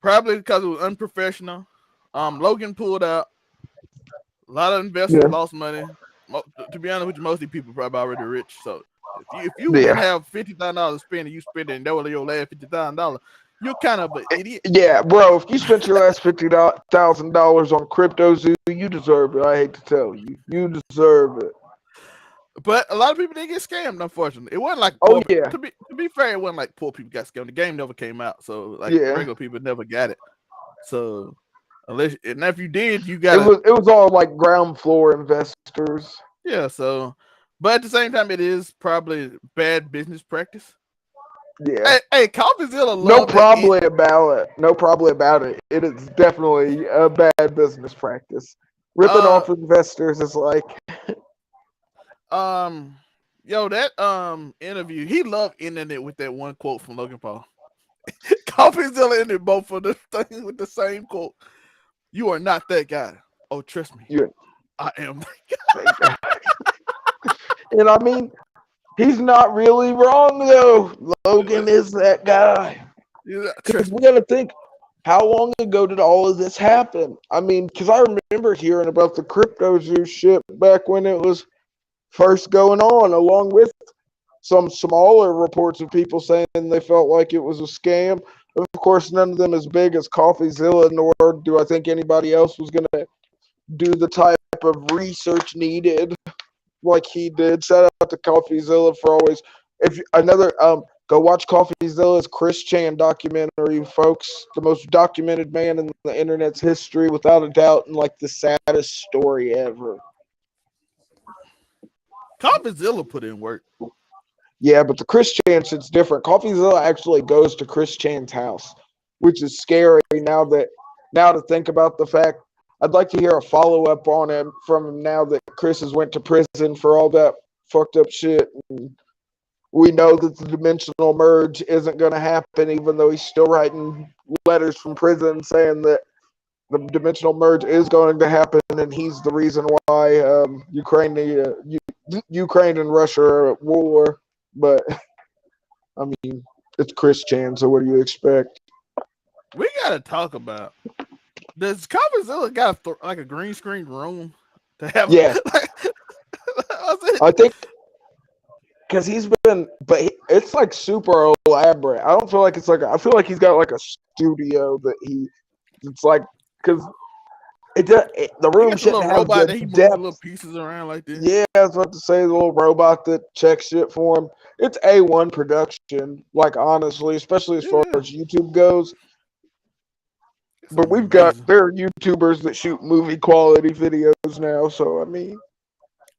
[SPEAKER 1] probably because it was unprofessional. Logan pulled out. A lot of investors
[SPEAKER 2] Yeah.
[SPEAKER 1] lost money. To be honest with you, most of these people probably already rich. So if you
[SPEAKER 2] Yeah.
[SPEAKER 1] didn't have $50,000 to spend and you spent it and that was your last $50,000, you're kind of an idiot.
[SPEAKER 2] Yeah, bro. If you spent your last $50,000 on CryptoZoo, you deserve it. I hate to tell you, you deserve it.
[SPEAKER 1] But a lot of people didn't get scammed, unfortunately. It wasn't like
[SPEAKER 2] Oh
[SPEAKER 1] poor,
[SPEAKER 2] yeah,
[SPEAKER 1] to be fair, it wasn't like poor people got scammed. The game never came out, so like
[SPEAKER 2] yeah.
[SPEAKER 1] regular people never got it. So unless and if you did, you
[SPEAKER 2] It
[SPEAKER 1] got
[SPEAKER 2] was all like ground floor investors.
[SPEAKER 1] yeah. So, but at the same time, it is probably bad business practice.
[SPEAKER 2] Yeah.
[SPEAKER 1] Hey, Coffezilla
[SPEAKER 2] No
[SPEAKER 1] love that.
[SPEAKER 2] problem about it. No problem about it. It is definitely a bad business practice. Ripping off investors is like,
[SPEAKER 1] yo, that interview, he loved ending it with that one quote from Logan Paul. Coffezilla ended both of the things with the same quote. You are not that guy. Oh, trust me.
[SPEAKER 2] yeah.
[SPEAKER 1] I am.
[SPEAKER 2] And I mean, he's not really wrong though. Logan is that guy.
[SPEAKER 1] Yeah,
[SPEAKER 2] Because we gotta think, how long ago did all of this happen? I mean, because I remember hearing about the CryptoZoo shit back when it was first going on, along with some smaller reports of people saying they felt like it was a scam. Of course, none of them as big as Coffezilla, nor do I think anybody else was going to do the type of research needed like he did. Shout out to Coffezilla for always. If another go watch Coffeezilla's Chris Chan documentary, folks. The most documented man in the internet's history, without a doubt, and like the saddest story ever.
[SPEAKER 1] Coffezilla put in work.
[SPEAKER 2] Yeah, but the Chris Chan shit's different. Coffeezilla actually goes to Chris Chan's house, which is scary now to think about the fact. I'd like to hear a follow-up on him from him now that Chris has went to prison for all that fucked up shit. And we know that the dimensional merge isn't going to happen, even though he's still writing letters from prison saying that the dimensional merge is going to happen, and he's the reason why Ukraine and Russia are at war. But I mean, it's Chris Chan, so what do you expect?
[SPEAKER 1] We gotta talk about. Does Coffezilla got like a green screen room to have?
[SPEAKER 2] Yeah, I think because he's been, but it's like super elaborate. I don't feel like it's like I feel like he's got like a studio that it's like because the room shouldn't have
[SPEAKER 1] robot
[SPEAKER 2] the
[SPEAKER 1] that he moves
[SPEAKER 2] depth.
[SPEAKER 1] little pieces around like this.
[SPEAKER 2] Yeah, I was about to say the little robot that checks shit for him. It's A1 production, like honestly, especially as far as YouTube goes. But we've got there are YouTubers that shoot movie quality videos now, so I mean,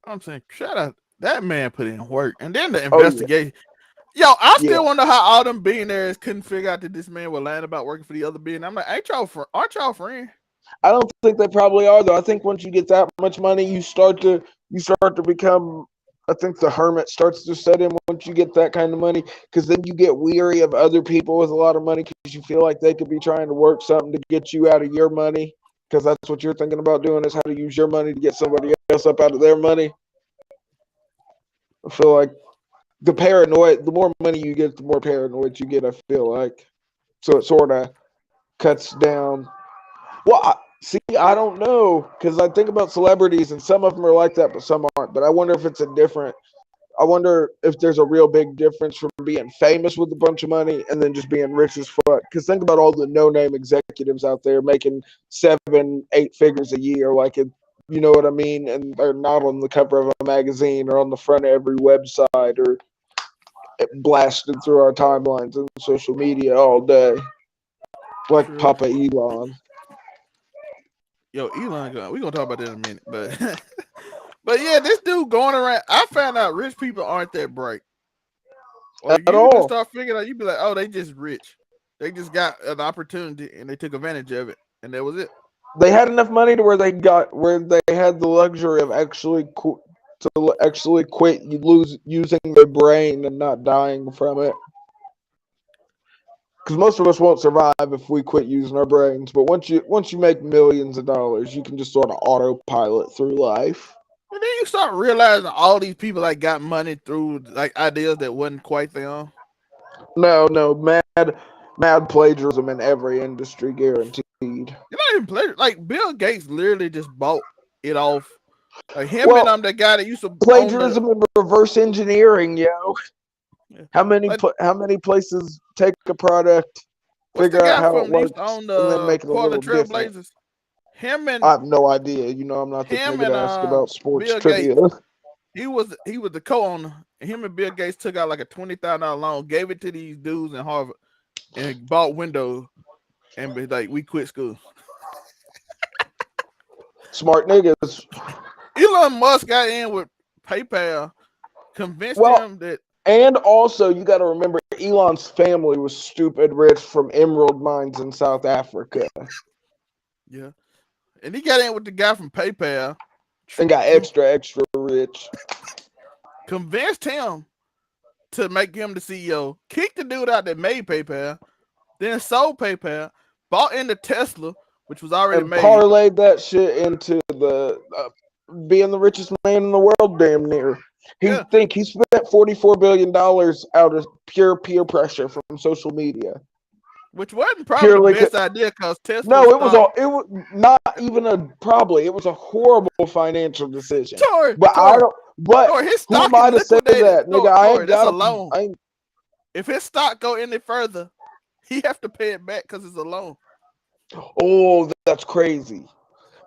[SPEAKER 1] I'm saying, shout out that man put in work, and then the investigation. Yo, I still wonder how all them billionaires couldn't figure out that this man was lying about working for the other billionaire. I'm like, aren't y'all friends?
[SPEAKER 2] I don't think they probably are though. I think once you get that much money, you start to become. I think the hermit starts to set in once you get that kind of money, because then you get weary of other people with a lot of money because you feel like they could be trying to work something to get you out of your money, because that's what you're thinking about doing, is how to use your money to get somebody else up out of their money. I feel like the more money you get, the more paranoid you get, I feel like. So it sort of cuts down. Well, I don't know, because I think about celebrities, and some of them are like that, but some aren't. But I wonder if it's I wonder if there's a real big difference from being famous with a bunch of money and then just being rich as fuck. Because think about all the no-name executives out there making 7-8 figures a year, like it, you know what I mean? And they're not on the cover of a magazine or on the front of every website or blasted through our timelines and social media all day, like Papa Elon.
[SPEAKER 1] Yo, Elon, we're gonna talk about that in a minute, but but yeah, this dude going around. I found out rich people aren't that bright. Like,
[SPEAKER 2] at all.
[SPEAKER 1] You start figuring out, you be like, oh, they just rich. They just got an opportunity and they took advantage of it, and that was it.
[SPEAKER 2] They had enough money to where they had the luxury of actually quit using their brain and not dying from it. Because most of us won't survive if we quit using our brains. But once you make millions of dollars, you can just sort of autopilot through life.
[SPEAKER 1] And then you start realizing all these people like got money through like ideas that wasn't quite their own.
[SPEAKER 2] No, mad plagiarism in every industry, guaranteed.
[SPEAKER 1] You're not even plagiarism. Like Bill Gates literally just bought it off. Like him
[SPEAKER 2] Well,
[SPEAKER 1] and the guy that used to
[SPEAKER 2] plagiarism and reverse engineering, yo.
[SPEAKER 1] Yeah.
[SPEAKER 2] How many places take a product, figure out how it works, and then make it a little different?
[SPEAKER 1] Him and
[SPEAKER 2] I have no idea. You know, I'm not the nigga to ask about sports
[SPEAKER 1] Bill
[SPEAKER 2] trivia.
[SPEAKER 1] Gates, he was the co-owner. Him and Bill Gates took out like a $20,000 loan, gave it to these dudes in Harvard, and bought Windows, and be like, we quit school.
[SPEAKER 2] Smart niggas.
[SPEAKER 1] Elon Musk got in with PayPal, convinced him that.
[SPEAKER 2] And also, you got to remember, Elon's family was stupid rich from emerald mines in South Africa.
[SPEAKER 1] Yeah. And he got in with the guy from PayPal.
[SPEAKER 2] And got extra rich.
[SPEAKER 1] Convinced him to make him the CEO. Kicked the dude out that made PayPal. Then sold PayPal. Bought into Tesla, which was already
[SPEAKER 2] and
[SPEAKER 1] made.
[SPEAKER 2] Parlayed that shit into the being the richest man in the world, damn near. He spent $44 billion out of pure peer pressure from social media.
[SPEAKER 1] Which wasn't probably the best idea because Tesla.
[SPEAKER 2] No, it was not even it was a horrible financial decision. Who am I to say that, nigga? I ain't got a loan.
[SPEAKER 1] If his stock go any further, he have to pay it back because it's a loan.
[SPEAKER 2] Oh, that's crazy.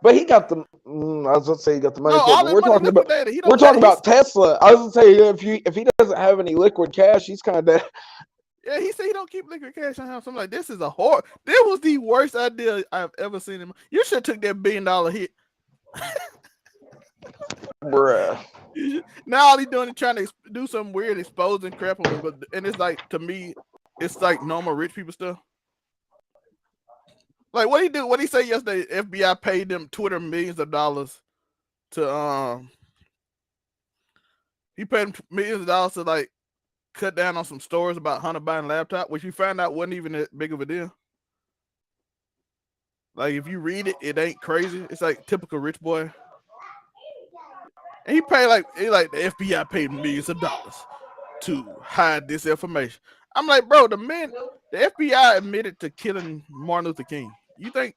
[SPEAKER 2] But he got the. I was gonna say he got the money. We're talking about Tesla. I was gonna say if he doesn't have any liquid cash, he's kind of dead.
[SPEAKER 1] Yeah, he said he don't keep liquid cash on him. So I'm like, this is a horror. This was the worst idea I've ever seen him. You should have took that $1 billion hit.
[SPEAKER 2] Bruh.
[SPEAKER 1] Now all he's doing is trying to do some weird exposing crap on him. And it's like, to me, it's like normal rich people stuff. Like what he do? What he say yesterday? FBI paid them Twitter millions of dollars to he paid them millions of dollars to like cut down on some stories about Hunter buying a laptop, which you found out wasn't even that big of a deal. Like if you read it, it ain't crazy. It's like typical rich boy. And he paid like the FBI paid millions of dollars to hide this information. I'm like, bro, the FBI admitted to killing Martin Luther King. You think?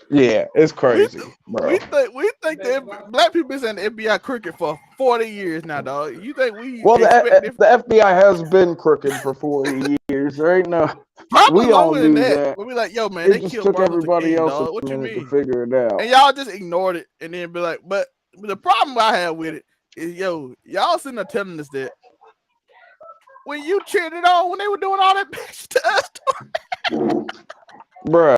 [SPEAKER 2] Yeah, it's crazy, bro.
[SPEAKER 1] We think that black people been saying the FBI crooked for 40 years now, dog. You think we?
[SPEAKER 2] Well, the FBI has been crooked for 40 years. There ain't no.
[SPEAKER 1] Probably longer than that. But we like, yo, man, they
[SPEAKER 2] just
[SPEAKER 1] killed
[SPEAKER 2] took
[SPEAKER 1] Martin
[SPEAKER 2] everybody
[SPEAKER 1] Luther King,
[SPEAKER 2] else
[SPEAKER 1] dog. What
[SPEAKER 2] a
[SPEAKER 1] you
[SPEAKER 2] minute
[SPEAKER 1] mean?
[SPEAKER 2] to figure it out.
[SPEAKER 1] And y'all just ignored it and then be like, but the problem I have with it is, yo, y'all sitting there telling us that when you cheered it on when they were doing all that bitch to us,
[SPEAKER 2] bruh.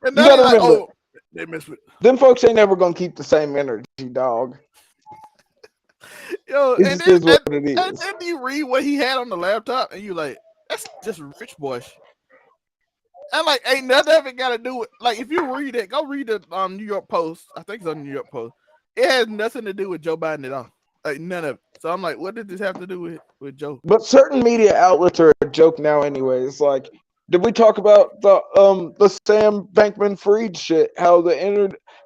[SPEAKER 1] And then like, oh, they mess with
[SPEAKER 2] them folks ain't never gonna keep the same energy, dog.
[SPEAKER 1] Yo,
[SPEAKER 2] and
[SPEAKER 1] then you read what he had on the laptop, and you like, that's just rich boy shit. And like, ain't nothing of it got to do with like if you read it, go read it on New York Post. I think it's on New York Post. It has nothing to do with Joe Biden at all. Like none of it. So I'm like, what did this have to do with Joe?
[SPEAKER 2] But certain media outlets are a joke now, anyway. It's like, did we talk about the Sam Bankman-Fried shit? How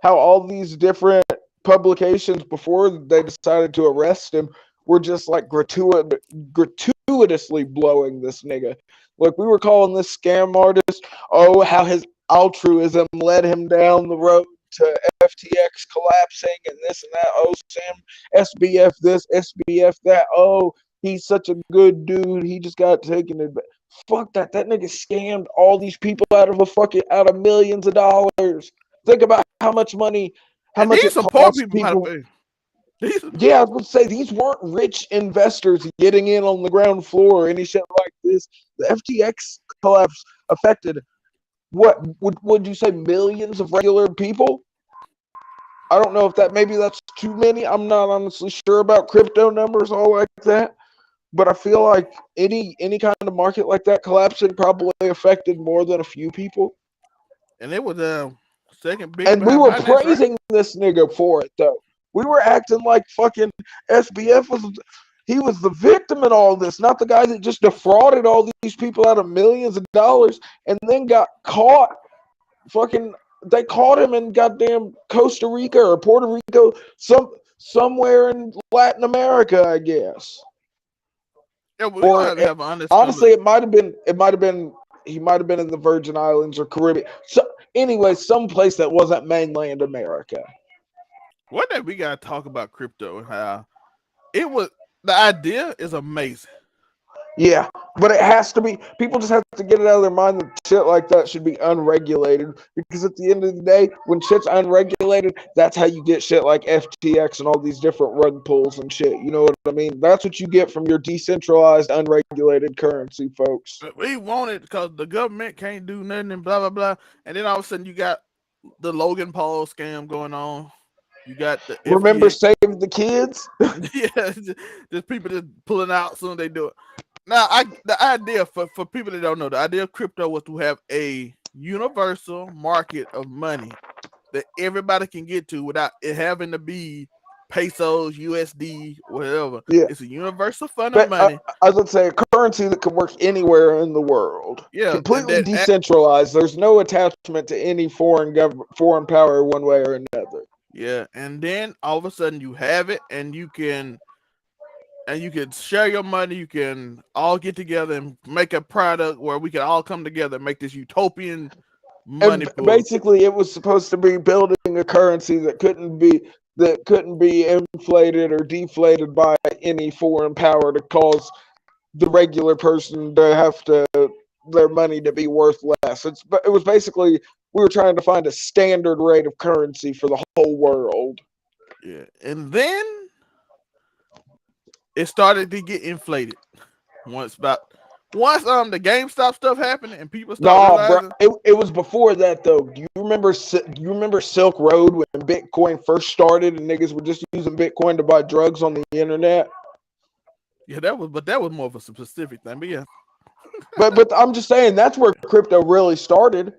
[SPEAKER 2] all these different publications before they decided to arrest him were just like gratuitously blowing this nigga. Like we were calling this scam artist. Oh, how his altruism led him down the road to FTX collapsing and this and that. Oh, Sam SBF this, SBF that. Oh, he's such a good dude. He just got taken advantage. Fuck that. That nigga scammed all these people out of millions of dollars. Think about how much money, how much it costs people. Yeah, I was going to say, these weren't rich investors getting in on the ground floor or any shit like this. The FTX collapse affected, what, would you say millions of regular people? I don't know if maybe that's too many. I'm not honestly sure about crypto numbers all like that. But I feel like any kind of market like that collapsing probably affected more than a few people.
[SPEAKER 1] And it was second big.
[SPEAKER 2] And we were praising this nigga for it, though. We were acting like fucking SBF was He was the victim in all this, not the guy that just defrauded all these people out of millions of dollars and then got caught. Fucking, they caught him in goddamn Costa Rica or Puerto Rico, somewhere in Latin America, I guess.
[SPEAKER 1] Yeah, we
[SPEAKER 2] Or
[SPEAKER 1] don't have an honest
[SPEAKER 2] honestly, it might have been. He might have been in the Virgin Islands or Caribbean. So anyway, someplace that wasn't mainland America.
[SPEAKER 1] One day we gotta talk about crypto and how it was. The idea is amazing.
[SPEAKER 2] Yeah, but it has to be. People just have to get it out of their mind that shit like that should be unregulated. Because at the end of the day, when shit's unregulated, that's how you get shit like FTX and all these different rug pulls and shit. You know what I mean? That's what you get from your decentralized, unregulated currency, folks.
[SPEAKER 1] But we want it because the government can't do nothing and blah blah blah. And then all of a sudden you got the Logan Paul scam going on. You got the
[SPEAKER 2] Remember
[SPEAKER 1] FTX.
[SPEAKER 2] Save the Kids?
[SPEAKER 1] Yeah, just people just pulling out as soon as they do it. Now, the idea for people that don't know, the idea of crypto was to have a universal market of money that everybody can get to without it having to be pesos, USD, whatever.
[SPEAKER 2] Yeah.
[SPEAKER 1] It's a universal fund of money.
[SPEAKER 2] I would say a currency that can work anywhere in the world.
[SPEAKER 1] Yeah,
[SPEAKER 2] Completely decentralized. There's no attachment to any foreign power one way or another.
[SPEAKER 1] Yeah, and then all of a sudden you have it, and you can share your money. You can all get together and make a product where we can all come together and make this utopian money pool.
[SPEAKER 2] Basically, it was supposed to be building a currency that couldn't be inflated or deflated by any foreign power to cause the regular person to have their money to be worth less. It was basically, we were trying to find a standard rate of currency for the whole world.
[SPEAKER 1] Yeah, and then it started to get inflated once the GameStop stuff happened and people started realizing.
[SPEAKER 2] Bro, it was before that though. Do you remember Silk Road when Bitcoin first started and niggas were just using Bitcoin to buy drugs on the internet?
[SPEAKER 1] Yeah, that was more of a specific thing, but yeah.
[SPEAKER 2] but I'm just saying that's where crypto really started,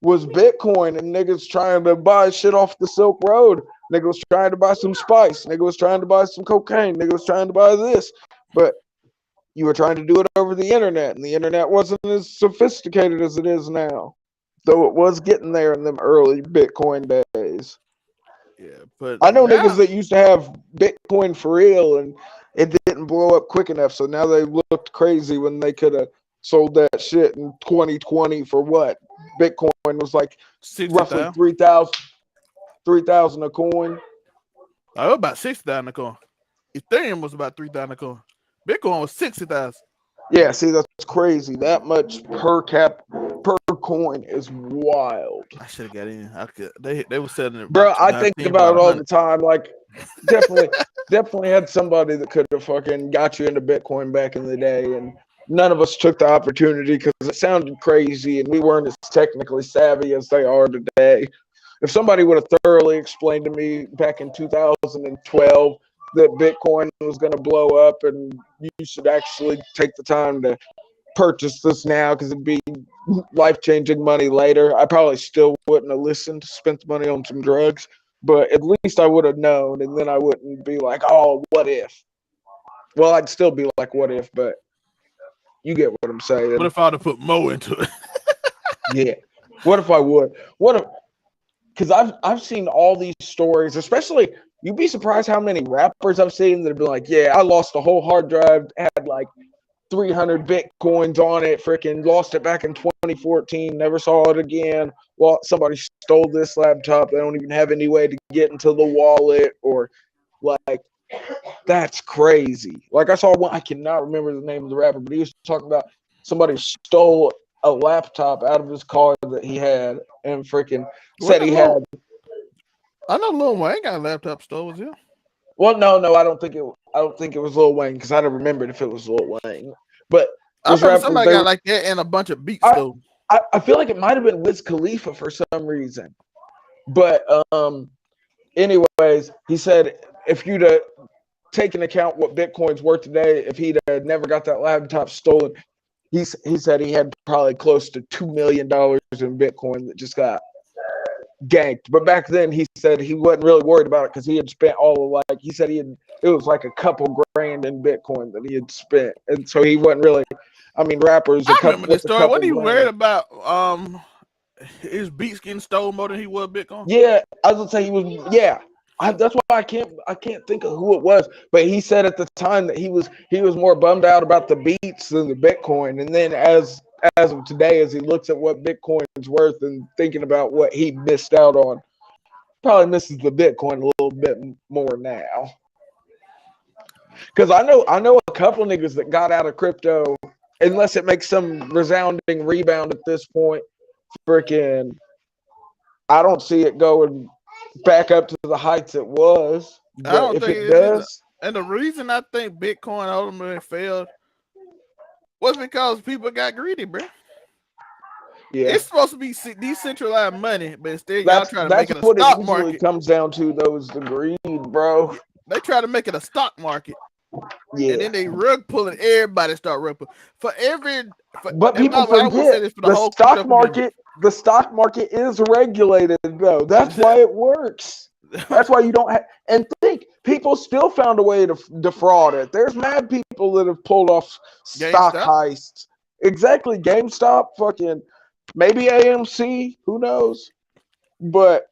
[SPEAKER 2] was Bitcoin, and niggas trying to buy shit off the Silk Road. Nigga was trying to buy some spice. Nigga was trying to buy some cocaine. Nigga was trying to buy this. But you were trying to do it over the internet, and the internet wasn't as sophisticated as it is now. Though it was getting there in them early Bitcoin days.
[SPEAKER 1] Yeah, but
[SPEAKER 2] I know niggas that used to have Bitcoin for real, and it didn't blow up quick enough. So now they looked crazy when they could have sold that shit in 2020 for what? Bitcoin was like
[SPEAKER 1] 60,
[SPEAKER 2] roughly 3,000 a coin.
[SPEAKER 1] Oh, about 60,000 a coin. Ethereum was about 3,000 a coin. Bitcoin was 60,000.
[SPEAKER 2] Yeah, see, that's crazy. That much per coin is wild.
[SPEAKER 1] I should have got in. I could. They were selling it.
[SPEAKER 2] Bro, I think about it all the time. Like, definitely had somebody that could have fucking got you into Bitcoin back in the day, and none of us took the opportunity because it sounded crazy, and we weren't as technically savvy as they are today. If somebody would have thoroughly explained to me back in 2012 that Bitcoin was going to blow up and you should actually take the time to purchase this now because it'd be life-changing money later, I probably still wouldn't have listened, spent the money on some drugs, but at least I would have known, and then I wouldn't be like, oh, what if? Well, I'd still be like, what if, but you get what I'm saying.
[SPEAKER 1] What if I would have put Mo into it?
[SPEAKER 2] Yeah. What if I would? Because I've seen all these stories, especially, you'd be surprised how many rappers I've seen that have been like, yeah, I lost the whole hard drive, had like 300 Bitcoins on it, freaking lost it back in 2014, never saw it again. Well, somebody stole this laptop. They don't even have any way to get into the wallet, or like, that's crazy. Like, I saw one, I cannot remember the name of the rapper, but he was talking about somebody stole a laptop out of his car that he had and freaking said he had.
[SPEAKER 1] I know Lil Wayne got a laptop stolen, was it?
[SPEAKER 2] Well, no, I don't think it was Lil Wayne because I don't remember if it was Lil Wayne. But
[SPEAKER 1] I remember somebody got like that and a bunch of beats stolen.
[SPEAKER 2] I feel like it might have been Wiz Khalifa for some reason. But anyways, he said if you'd have taken account what Bitcoin's worth today, if he'd never got that laptop stolen, he said he had probably close to $2 million in Bitcoin that just got ganked. But back then, he said he wasn't really worried about it because he had spent all of he said it was like a couple grand in Bitcoin that he had spent, and so he wasn't really. I mean, rappers.
[SPEAKER 1] I remember this story. What he worried about? His beats getting stolen more than he was Bitcoin.
[SPEAKER 2] Yeah, I was gonna say he was. Yeah, that's why I can't think of who it was. But he said at the time that he was more bummed out about the beats than the Bitcoin. And then as of today, as he looks at what Bitcoin's worth and thinking about what he missed out on, probably misses the Bitcoin a little bit more now. Because I know a couple niggas that got out of crypto, unless it makes some resounding rebound at this point. Freaking, I don't see it going back up to the heights it was. But I don't if think it does.
[SPEAKER 1] And the reason I think Bitcoin ultimately failed was because people got greedy, bro. Yeah, it's supposed to be decentralized money, but instead y'all trying to make it a stock market.
[SPEAKER 2] It comes down to those the greed, bro.
[SPEAKER 1] They try to make it a stock market. Yeah, and then they rug pulling. Everybody start rug pulling
[SPEAKER 2] but people forget the stock market is regulated though. That's why it works. That's why you don't have. And think people still found a way to defraud it. There's mad people that have pulled off stock heists. Exactly, GameStop, fucking maybe AMC. Who knows? But.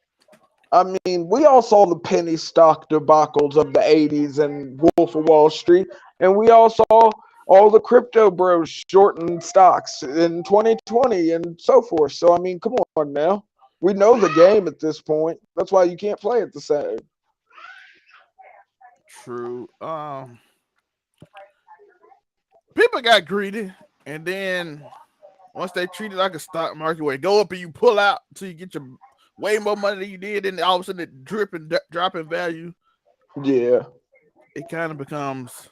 [SPEAKER 2] I mean, we all saw the penny stock debacles of the 80s and Wolf of Wall Street, and we all saw all the crypto bros shorting stocks in 2020 and so forth. So, I mean, come on now. We know the game at this point. That's why you can't play it the same.
[SPEAKER 1] True. People got greedy, and then once they treat it like a stock market where it go up and you pull out until you get your way more money than you did, and all of a sudden it drop in value.
[SPEAKER 2] Yeah,
[SPEAKER 1] it kind of becomes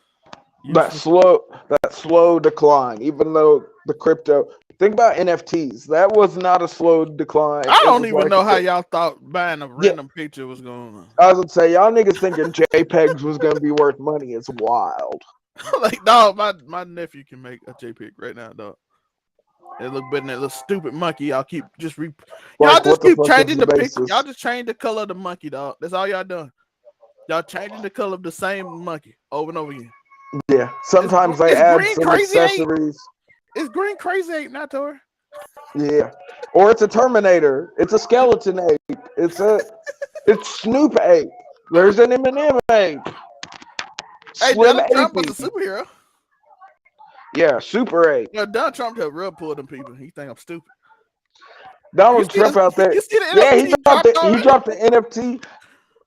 [SPEAKER 2] that slow decline. Even though the crypto, think about NFTs, that was not a slow decline.
[SPEAKER 1] I don't even know how y'all thought buying a random picture was going on.
[SPEAKER 2] I was gonna say y'all niggas thinking JPEGs was gonna be worth money. It's wild.
[SPEAKER 1] Like, dog, my nephew can make a JPEG right now, dog. It look better than that little stupid monkey. Y'all keep just keep changing the picture. Y'all just change the color of the monkey, dog. That's all y'all doing. Y'all changing the color of the same monkey over and over again.
[SPEAKER 2] Yeah. Sometimes they add some accessories.
[SPEAKER 1] It's green crazy ape, not Tor.
[SPEAKER 2] Yeah. Or it's a Terminator. It's a skeleton ape. It's Snoop ape. There's an Eminem ape.
[SPEAKER 1] Hey, Donald Trump was a superhero.
[SPEAKER 2] Yeah, Super 8.
[SPEAKER 1] Yeah, Donald Trump have real pulled them people. He think I'm stupid.
[SPEAKER 2] Donald Trump out there. Yeah, he dropped the NFT.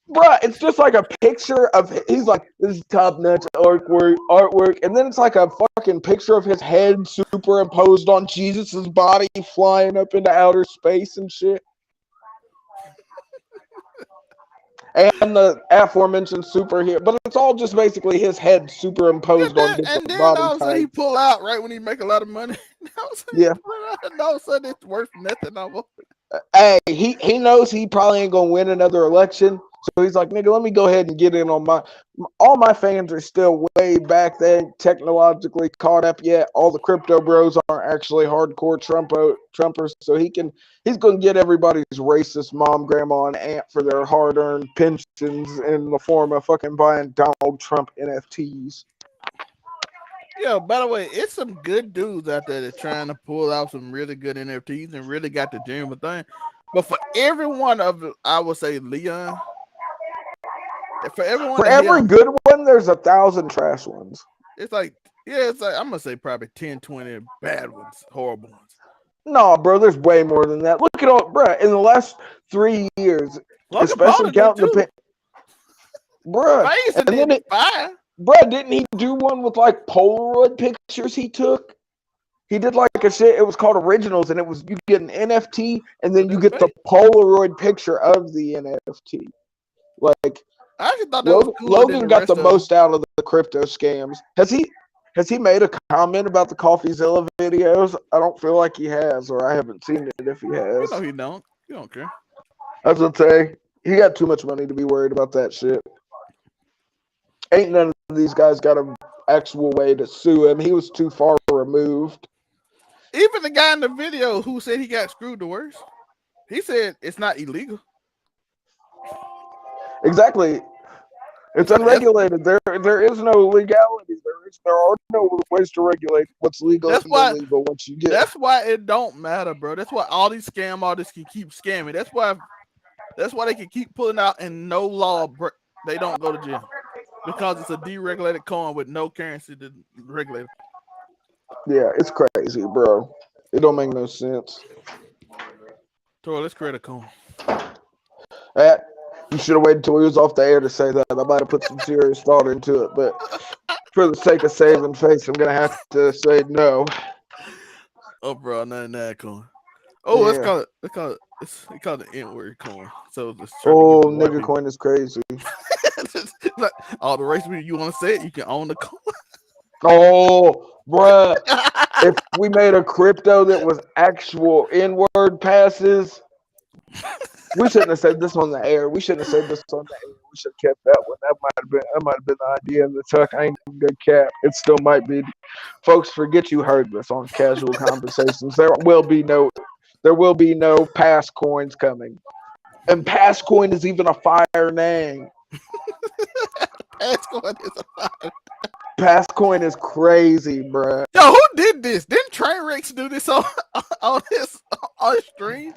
[SPEAKER 2] Bruh, it's just like a picture of, he's like, this is top-notch artwork. And then it's like a fucking picture of his head superimposed on Jesus's body flying up into outer space and shit. And the aforementioned superhero, but it's all just basically his head superimposed on different body types. And then
[SPEAKER 1] he pull out right when he make a lot of money.
[SPEAKER 2] Yeah.
[SPEAKER 1] All of a sudden it's worth nothing no more.
[SPEAKER 2] Hey, he knows he probably ain't gonna win another election, so he's like, nigga, let me go ahead and get in on all my fans are still way back. They ain't technologically caught up yet. All the crypto bros aren't actually hardcore Trumpers, so he's gonna get everybody's racist mom, grandma, and aunt for their hard-earned pensions in the form of fucking buying Donald Trump NFTs.
[SPEAKER 1] Yeah, by the way, it's some good dudes out there that trying to pull out some really good NFTs and really got the genuine thing. But for every one of them, I would say Leon. For
[SPEAKER 2] every good one, there's 1,000 trash ones.
[SPEAKER 1] It's like I'm gonna say probably 10, 20 bad ones, horrible ones.
[SPEAKER 2] No, bro, there's way more than that. Look at all, bro. In the last 3 years,
[SPEAKER 1] Logan
[SPEAKER 2] especially counting the bro. And then Bruh, didn't he do one with like Polaroid pictures he took? He did like a shit. It was called Originals, and it was you get an NFT, and then you get the Polaroid picture of the NFT. Like,
[SPEAKER 1] I actually thought that
[SPEAKER 2] Logan got the most out of the crypto scams. Has he made a comment about the Coffezilla videos? I don't feel like he has, or I haven't seen it if he has.
[SPEAKER 1] No, he don't. You don't care.
[SPEAKER 2] I was gonna say he got too much money to be worried about that shit. Ain't none of these guys got an actual way to sue him. He was too far removed.
[SPEAKER 1] Even the guy in the video who said he got screwed the worst. He said it's not illegal.
[SPEAKER 2] Exactly. It's unregulated. There is no legality. There are no ways to regulate what's legal and illegal once you get.
[SPEAKER 1] That's why it don't matter, bro. That's why all these scam artists can keep scamming. That's why they can keep pulling out and no law. They don't go to jail because it's a deregulated coin with no currency to regulate it.
[SPEAKER 2] Yeah, it's crazy, bro. It don't make no sense.
[SPEAKER 1] So let's create a coin.
[SPEAKER 2] You should have waited until we was off the air to say that. I might have put some serious thought into it, but for the sake of saving face, I'm gonna have to say no.
[SPEAKER 1] Oh, bro, nothing that coin. Oh, yeah. Let's call it the N-word coin. So
[SPEAKER 2] nigga coin is crazy.
[SPEAKER 1] Like, all the race you want to say it, you can own the coin.
[SPEAKER 2] Oh, bruh. If we made a crypto that was actual N-word passes, we shouldn't have said this on the air. We shouldn't have said this on the air. We should have kept that one. That might have been the idea in the tuck. I ain't even good cap. It still might be. Folks, forget you heard this on Casual Conversations. There will be no pass coins coming. And pass coin is even a fire name. Passcoin is crazy, bro.
[SPEAKER 1] Yo, who did this? Didn't Trainwrecks do this on his stream?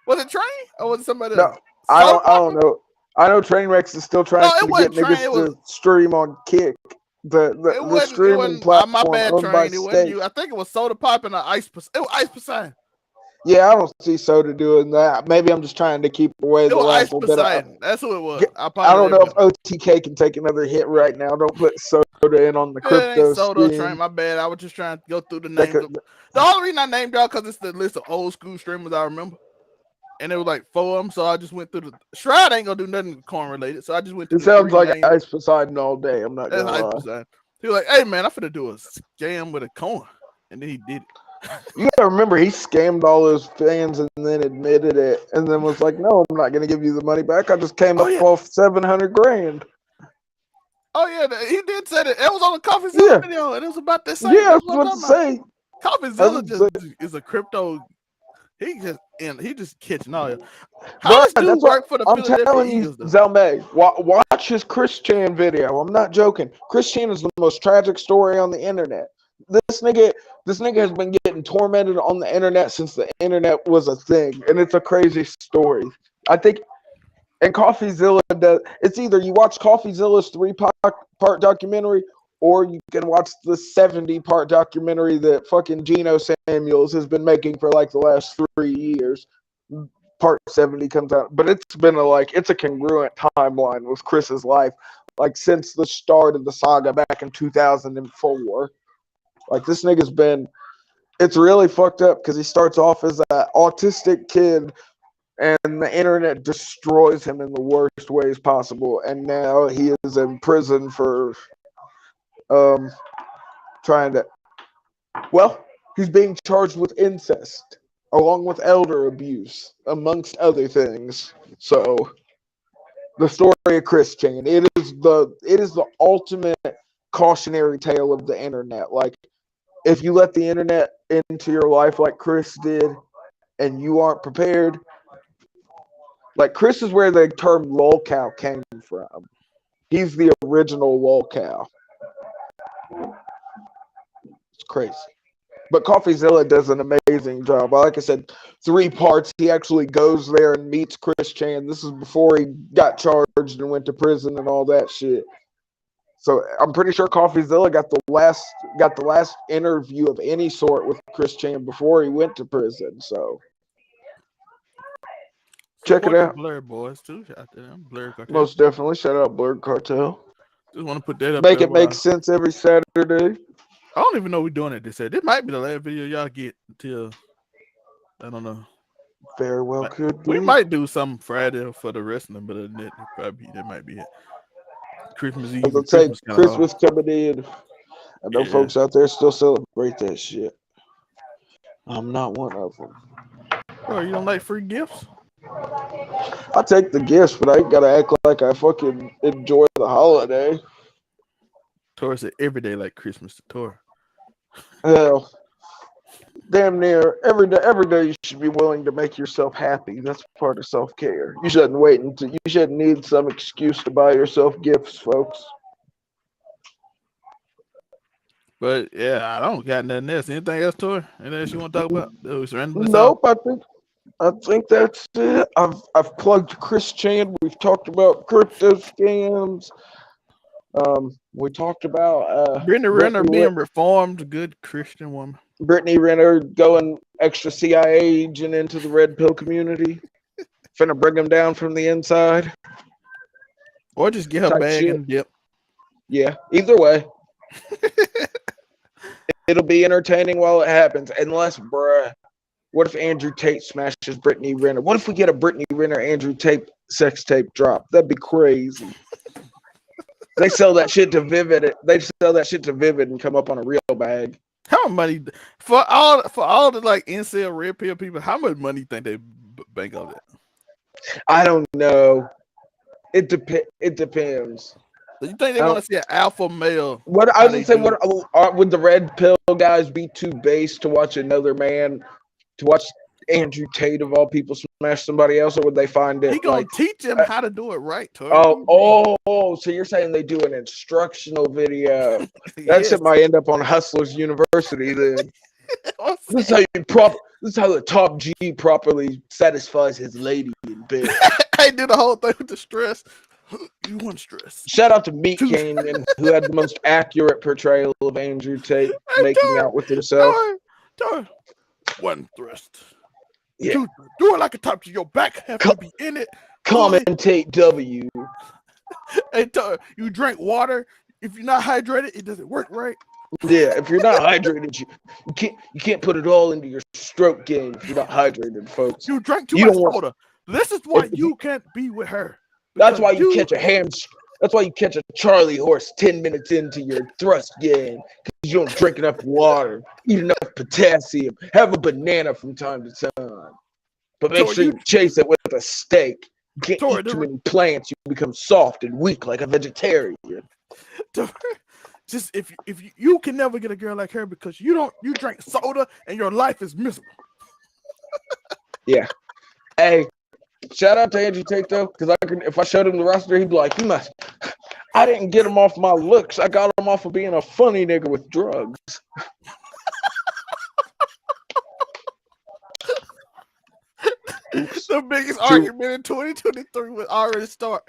[SPEAKER 1] Was it Train or was it somebody else?
[SPEAKER 2] I don't know. I know Trainwrecks is still trying to get niggas to stream on Kick. The streaming platform.
[SPEAKER 1] My bad, Train. It wasn't you. I think it was Soda Pop and Ice. It was Ice Poseidon.
[SPEAKER 2] Yeah, I don't see Soda doing that. Maybe I'm just trying to keep away the last little bit.
[SPEAKER 1] That's who it was.
[SPEAKER 2] I don't know if OTK can take another hit right now. Don't put Soda in on the crypto
[SPEAKER 1] Soda Train. My bad. I was just trying to go through the names. The only reason I named y'all because it's the list of old school streamers I remember. And it was like 4 of them, so I just went through the Shroud ain't gonna do nothing coin related, so I just went through.
[SPEAKER 2] It sounds like Ice Poseidon all day. I'm not gonna lie.
[SPEAKER 1] He was like, "Hey man, I'm finna do a scam with a coin," and then he did it.
[SPEAKER 2] You gotta remember, he scammed all his fans and then admitted it, and then was like, "No, I'm not gonna give you the money back. I just came up off $700,000."
[SPEAKER 1] Oh yeah, he did say that. It was on the Coffezilla video, and it was about the same.
[SPEAKER 2] Yeah, I was about to say.
[SPEAKER 1] Coffezilla just is a crypto. He just catching all. How does this work for the Philadelphia Eagles?
[SPEAKER 2] Zalmay, watch his Chris Chan video. I'm not joking. Chris Chan is the most tragic story on the internet. This nigga has been getting tormented on the internet since the internet was a thing, and it's a crazy story. I think, and Coffezilla does. It's either you watch Coffezilla's 3-part documentary, or you can watch the 70-part documentary that fucking Geno Samuels has been making for like the last 3 years. Part 70 comes out, but it's been it's a congruent timeline with Chris's life, like since the start of the saga back in 2004. Like this nigga's been, it's really fucked up because he starts off as an autistic kid, and the internet destroys him in the worst ways possible, and now he is in prison for he's being charged with incest along with elder abuse, amongst other things. So the story of Chris Chan, it is the ultimate cautionary tale of the internet. Like, if you let the internet into your life like Chris did and you aren't prepared, like Chris is where the term lolcow came from. He's the original lolcow. It's crazy. But Coffezilla does an amazing job. Like I said, 3 parts. He actually goes there and meets Chris Chan. This is before he got charged and went to prison and all that shit. So I'm pretty sure Coffezilla got the last interview of any sort with Chris Chan before he went to prison. So check it out.
[SPEAKER 1] Blur boys too. Shout out to them. Blur Cartel.
[SPEAKER 2] Most definitely. Shout out Blur Cartel.
[SPEAKER 1] Just want to put that up.
[SPEAKER 2] Make it make sense every Saturday.
[SPEAKER 1] I don't even know we're doing it this Saturday. This might be the last video y'all get until, I don't know.
[SPEAKER 2] Very well could be.
[SPEAKER 1] We might do something Friday for the wrestling, but that might be it. Christmas Eve.
[SPEAKER 2] Christmas coming in. I know folks out there still celebrate that shit. I'm not one of them.
[SPEAKER 1] Bro, you don't like free gifts?
[SPEAKER 2] I take the gifts, but I ain't gotta act like I fucking enjoy the holiday.
[SPEAKER 1] Tor said every day like Christmas to Tor.
[SPEAKER 2] Hell, damn near every day you should be willing to make yourself happy. That's part of self-care. You shouldn't need some excuse to buy yourself gifts, folks.
[SPEAKER 1] But yeah, I don't got nothing else. Anything else, Tori? Anything else you want to talk about?
[SPEAKER 2] Nope, I think that's it. I've plugged Chris Chan. We've talked about crypto scams. We talked about
[SPEAKER 1] Brittany Renner being reformed, good Christian woman.
[SPEAKER 2] Brittany Renner going extra CIA agent into the red pill community. Finna bring them down from the inside.
[SPEAKER 1] Or just get her
[SPEAKER 2] Type
[SPEAKER 1] bag
[SPEAKER 2] shit.
[SPEAKER 1] and dip.
[SPEAKER 2] Yeah, either way. It'll be entertaining while it happens. Unless, bruh, what if Andrew Tate smashes Brittany Renner? What if we get a Brittany Renner Andrew Tate sex tape drop? That'd be crazy. They sell that shit to Vivid. They sell that shit to Vivid and come up on a real bag.
[SPEAKER 1] How much money for all the like incel red pill people? How much money you think they bank on that?
[SPEAKER 2] I don't know. It depends.
[SPEAKER 1] Do you think they want to see an alpha male?
[SPEAKER 2] What I would say, would the red pill guys be too base to watch another man, to watch Andrew Tate of all people smash somebody else, or would they find it?
[SPEAKER 1] He gonna teach them how to do it right, Tori.
[SPEAKER 2] Oh, so you're saying they do an instructional video? That shit might end up on Hustlers University then. This is how the top G properly satisfies his lady in bed.
[SPEAKER 1] I did the whole thing with the stress. You want stress?
[SPEAKER 2] Shout out to Meat Canyon, who had the most accurate portrayal of Andrew Tate making out with himself.
[SPEAKER 1] Tori, one thrust.
[SPEAKER 2] Yeah.
[SPEAKER 1] Do it like a top to your back. Have to be in it.
[SPEAKER 2] Commentate W.
[SPEAKER 1] Hey, Tori, you drink water. If you're not hydrated, it doesn't work right.
[SPEAKER 2] Yeah, if you're not hydrated, you can't put it all into your stroke game if you're not hydrated, folks.
[SPEAKER 1] You drank too much soda. This is why you can't be with her.
[SPEAKER 2] That's why you catch a That's why you catch a Charlie horse 10 minutes into your thrust game, because you don't drink enough water, eat enough potassium, have a banana from time to time. But make sure you chase it with a steak. You can't eat too many plants, you become soft and weak like a vegetarian.
[SPEAKER 1] Just if you can never get a girl like her because you drink soda and your life is miserable.
[SPEAKER 2] Yeah. Hey, shout out to Andrew Tate though, because if I showed him the roster, he'd be like, I didn't get him off my looks. I got him off of being a funny nigga with drugs.
[SPEAKER 1] The biggest argument in 2023 would already start.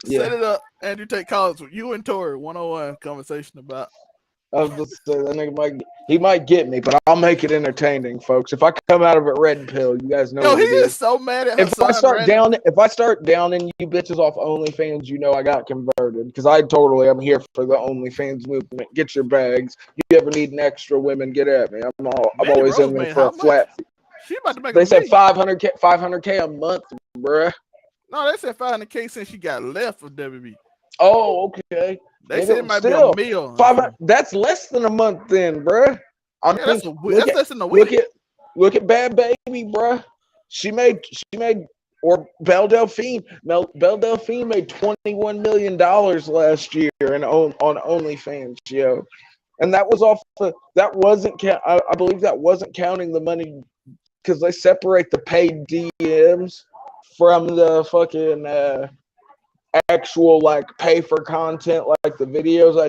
[SPEAKER 1] Set it up, Andrew Tate Collins, with you and Tori, 101 conversation about.
[SPEAKER 2] I was just saying that nigga might get me, but I'll make it entertaining, folks. If I come out of it red pill, you guys know.
[SPEAKER 1] Yo, he is so mad at
[SPEAKER 2] if I start downing you bitches off OnlyFans, you know I got converted, because I'm here for the OnlyFans movement. Get your bags. You ever need an extra women, get at me. I'm always in there for a flat fee.
[SPEAKER 1] She about to make.
[SPEAKER 2] They said $500K a month, bruh.
[SPEAKER 1] No, they said $500K since she got left of WB.
[SPEAKER 2] Oh, okay.
[SPEAKER 1] They said it might be a meal.
[SPEAKER 2] That's less than a month then, bruh.
[SPEAKER 1] That's less than a week.
[SPEAKER 2] Look at Bad Baby, bruh. She made or Belle Delphine. Belle Delphine made $21 million last year on OnlyFans, yo. And that was I believe that wasn't counting the money, because they separate the paid DMs from the fucking actual like pay for content, like the videos. I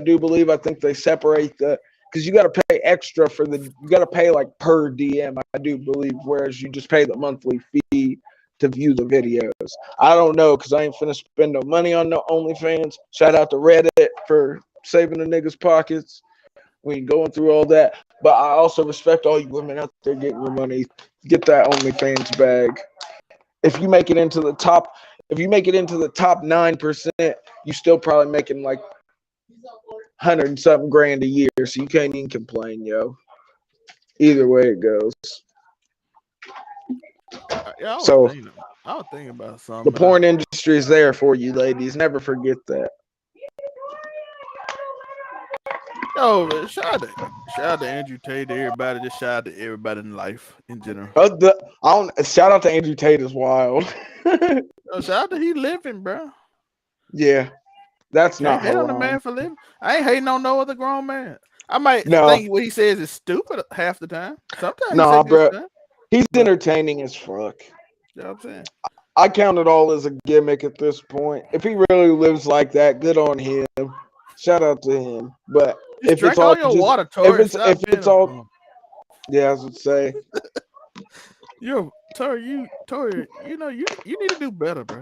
[SPEAKER 2] think they separate because you got to pay extra you got to pay like per DM, I do believe, whereas you just pay the monthly fee to view the videos. I don't know, because I ain't finna spend no money on no OnlyFans. Shout out to Reddit for saving the niggas' pockets. We ain't going through all that, but I also respect all you women out there getting your money. Get that OnlyFans bag. If you make it into the top 9%, you still probably making like 100 and something grand a year, so you can't even complain, yo. Either way it goes.
[SPEAKER 1] Yeah, I was thinking about something.
[SPEAKER 2] The porn industry is there for you, ladies. Never forget that.
[SPEAKER 1] Yo, shout out to Andrew Tate, to everybody. Just shout out to everybody in life in general.
[SPEAKER 2] Shout out to Andrew Tate is wild.
[SPEAKER 1] Yo, shout out to he living, bro.
[SPEAKER 2] Yeah, that's not
[SPEAKER 1] hating on the man for living. I ain't hating on no other grown man. I might
[SPEAKER 2] No,
[SPEAKER 1] think what he says is stupid half the time. Sometimes he
[SPEAKER 2] nah,
[SPEAKER 1] says good
[SPEAKER 2] bro.
[SPEAKER 1] stuff.
[SPEAKER 2] He's
[SPEAKER 1] But
[SPEAKER 2] entertaining as fuck.
[SPEAKER 1] you know what I'm saying?
[SPEAKER 2] I count it all as a gimmick at this point. If he really lives like that, good on him. Shout out to him. But
[SPEAKER 1] Just
[SPEAKER 2] if it's
[SPEAKER 1] drink
[SPEAKER 2] all
[SPEAKER 1] all your
[SPEAKER 2] just
[SPEAKER 1] water, Tori. Stop
[SPEAKER 2] if
[SPEAKER 1] being
[SPEAKER 2] it's
[SPEAKER 1] a
[SPEAKER 2] all yeah, I would say.
[SPEAKER 1] Tori, you know, you need to do better, bro.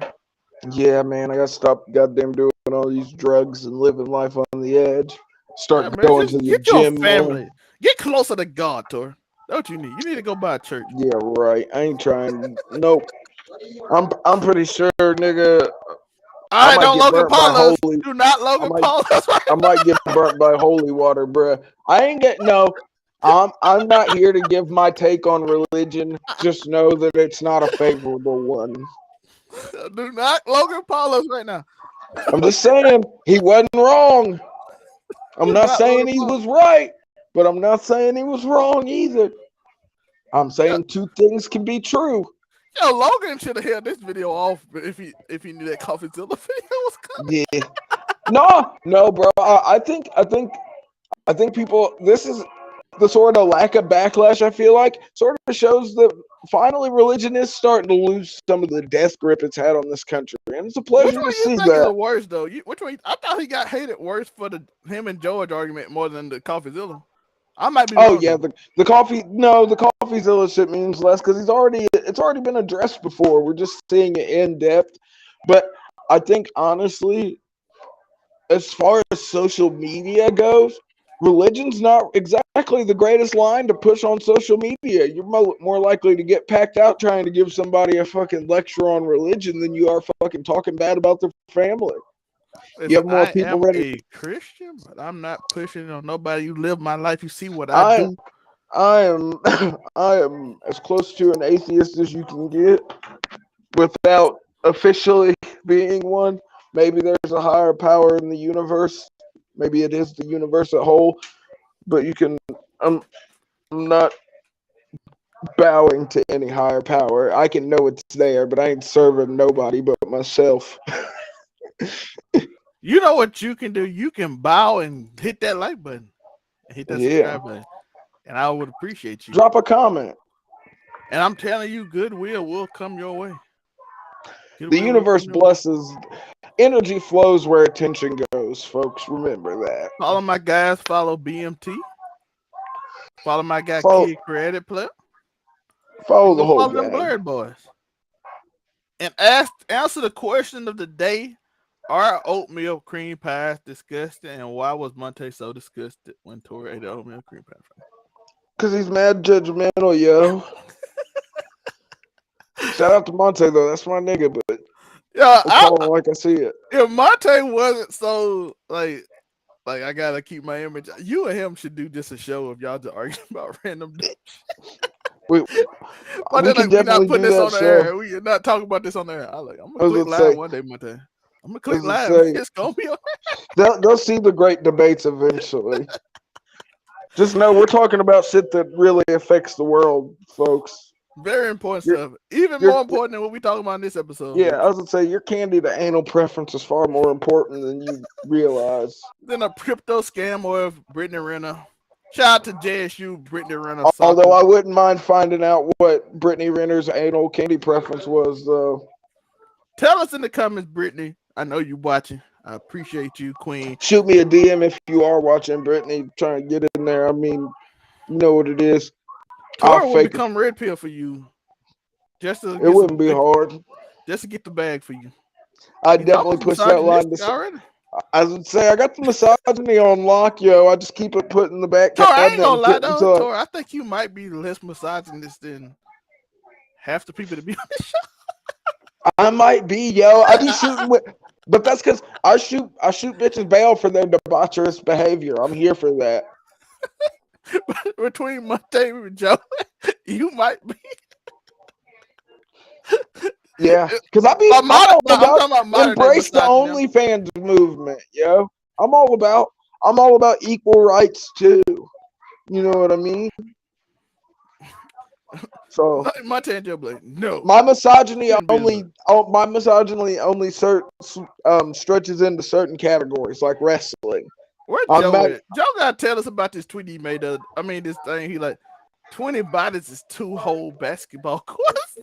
[SPEAKER 2] Yeah, man, I gotta stop goddamn doing all these drugs and living life on the edge.
[SPEAKER 1] Yeah,
[SPEAKER 2] Start
[SPEAKER 1] man,
[SPEAKER 2] going to
[SPEAKER 1] just
[SPEAKER 2] the
[SPEAKER 1] get your
[SPEAKER 2] gym more.
[SPEAKER 1] family. Get closer to God, Tori. That's what you need. You need to go by a church.
[SPEAKER 2] Yeah, right. I ain't trying. Nope. I'm pretty sure, nigga.
[SPEAKER 1] All
[SPEAKER 2] I
[SPEAKER 1] right,
[SPEAKER 2] might
[SPEAKER 1] don't
[SPEAKER 2] get
[SPEAKER 1] Logan
[SPEAKER 2] burnt by
[SPEAKER 1] Paul us.
[SPEAKER 2] holy.
[SPEAKER 1] Do not
[SPEAKER 2] I
[SPEAKER 1] Logan
[SPEAKER 2] might
[SPEAKER 1] Paul us.
[SPEAKER 2] I might get burnt by holy water, bruh. I ain't getting no. I'm not here to give my take on religion. Just know that it's not a favorable one.
[SPEAKER 1] Do not Logan Paul us right now.
[SPEAKER 2] I'm just saying he wasn't wrong. I'm
[SPEAKER 1] Do
[SPEAKER 2] not
[SPEAKER 1] not
[SPEAKER 2] saying
[SPEAKER 1] Logan
[SPEAKER 2] he
[SPEAKER 1] Paul.
[SPEAKER 2] was right, but I'm not saying he was wrong either. I'm saying two things can be true.
[SPEAKER 1] Yo, Logan should have held this video off if he knew that Coffezilla video was coming.
[SPEAKER 2] Yeah. No, bro. I think people. This is the sort of lack of backlash. I feel like sort of shows that finally religion is starting to lose some of the death grip it's had on this country, and it's a
[SPEAKER 1] Which
[SPEAKER 2] pleasure
[SPEAKER 1] one
[SPEAKER 2] to
[SPEAKER 1] you
[SPEAKER 2] see
[SPEAKER 1] think is
[SPEAKER 2] that.
[SPEAKER 1] worse though? Which one? I thought he got hated worse for the him and George argument more than the Coffezilla. I might be
[SPEAKER 2] Oh
[SPEAKER 1] wrong.
[SPEAKER 2] yeah,
[SPEAKER 1] Though.
[SPEAKER 2] the coffee. No, the Coffeezilla shit means less because it's already been addressed before. We're just seeing it in depth. But I think honestly, as far as social media goes, religion's not exactly the greatest line to push on social media. You're more likely to get packed out trying to give somebody a fucking lecture on religion than you are fucking talking bad about their family. You
[SPEAKER 1] Listen,
[SPEAKER 2] have more
[SPEAKER 1] I
[SPEAKER 2] people
[SPEAKER 1] am
[SPEAKER 2] ready.
[SPEAKER 1] a Christian, but I'm not pushing on nobody. You live my life. You see what I
[SPEAKER 2] I
[SPEAKER 1] do.
[SPEAKER 2] I am I am as close to an atheist as you can get without officially being one. Maybe there's a higher power in the universe. Maybe it is the universe at whole. But you can. I'm not bowing to any higher power. I can know it's there, but I ain't serving nobody but myself.
[SPEAKER 1] You know what you can do? You can bow and hit that like button, and hit that
[SPEAKER 2] Yeah.
[SPEAKER 1] subscribe button, and I would appreciate you.
[SPEAKER 2] Drop a comment.
[SPEAKER 1] And I'm telling you, goodwill will come your way.
[SPEAKER 2] The universe blesses. Energy flows where attention goes, folks. Remember that.
[SPEAKER 1] Follow my guys. Follow BMT. Follow my guy
[SPEAKER 2] Follow,
[SPEAKER 1] Kid Credit Player.
[SPEAKER 2] follow
[SPEAKER 1] And
[SPEAKER 2] the
[SPEAKER 1] go
[SPEAKER 2] whole
[SPEAKER 1] follow them
[SPEAKER 2] gang.
[SPEAKER 1] Blurred Boys. And answer the question of the day: are oatmeal cream pies disgusting, and why was Monte so disgusted when Tori ate the oatmeal cream pie?
[SPEAKER 2] Cause he's mad judgmental, yo. Shout out to Monte though, that's my nigga, but
[SPEAKER 1] Yeah,
[SPEAKER 2] I'm calling it like I see it.
[SPEAKER 1] if Monte wasn't so like I gotta keep my image. You and him should do just a show of y'all just arguing about random shit.
[SPEAKER 2] We
[SPEAKER 1] But then
[SPEAKER 2] can
[SPEAKER 1] we not
[SPEAKER 2] definitely
[SPEAKER 1] putting
[SPEAKER 2] do
[SPEAKER 1] this
[SPEAKER 2] that
[SPEAKER 1] on the
[SPEAKER 2] show.
[SPEAKER 1] air. We are not talking about this on the air. I'm gonna click live one day, Monte. I'm gonna click live. It's gonna be on.
[SPEAKER 2] They'll see the great debates eventually. Just know we're talking about shit that really affects the world, folks.
[SPEAKER 1] Very important stuff. Even more important than what we talking about in this episode.
[SPEAKER 2] Yeah, I was gonna say your candy to anal preference is far more important than you realize.
[SPEAKER 1] Then a crypto scam or Brittany Renner. Shout out to JSU, Brittany Renner.
[SPEAKER 2] Although I wouldn't mind finding out what Brittany Renner's anal candy preference was, though.
[SPEAKER 1] Tell us in the comments, Brittany. I know you watching. I appreciate you, Queen.
[SPEAKER 2] Shoot me a DM if you are watching, Brittany. Trying to get in there. I mean, you know what it is.
[SPEAKER 1] Tori will become red pill for you. Just to
[SPEAKER 2] it wouldn't be hard.
[SPEAKER 1] Just to get the bag for you.
[SPEAKER 2] I definitely push that line. I would say I got the misogyny on lock, yo. I just keep it put in the back
[SPEAKER 1] cabinet. I ain't gonna lie though,
[SPEAKER 2] Tori,
[SPEAKER 1] I think you might be less misogynist than half the people to be on this show.
[SPEAKER 2] I might be, yo. I be shooting with, but that's because I shoot bitches bail for their debaucherous behavior. I'm here for that.
[SPEAKER 1] Between Monte and Joe, you might be.
[SPEAKER 2] Yeah, because I'm all about embrace the OnlyFans movement, yo. I'm all about equal rights too. You know what I mean? So
[SPEAKER 1] Monte and Joe Blake, no.
[SPEAKER 2] My misogyny only stretches into certain categories like wrestling.
[SPEAKER 1] Where
[SPEAKER 2] I'm
[SPEAKER 1] Joe
[SPEAKER 2] mad.
[SPEAKER 1] at? Joe gotta tell us about this tweet he made. This thing he like 20 bodies is 2 whole basketball courts.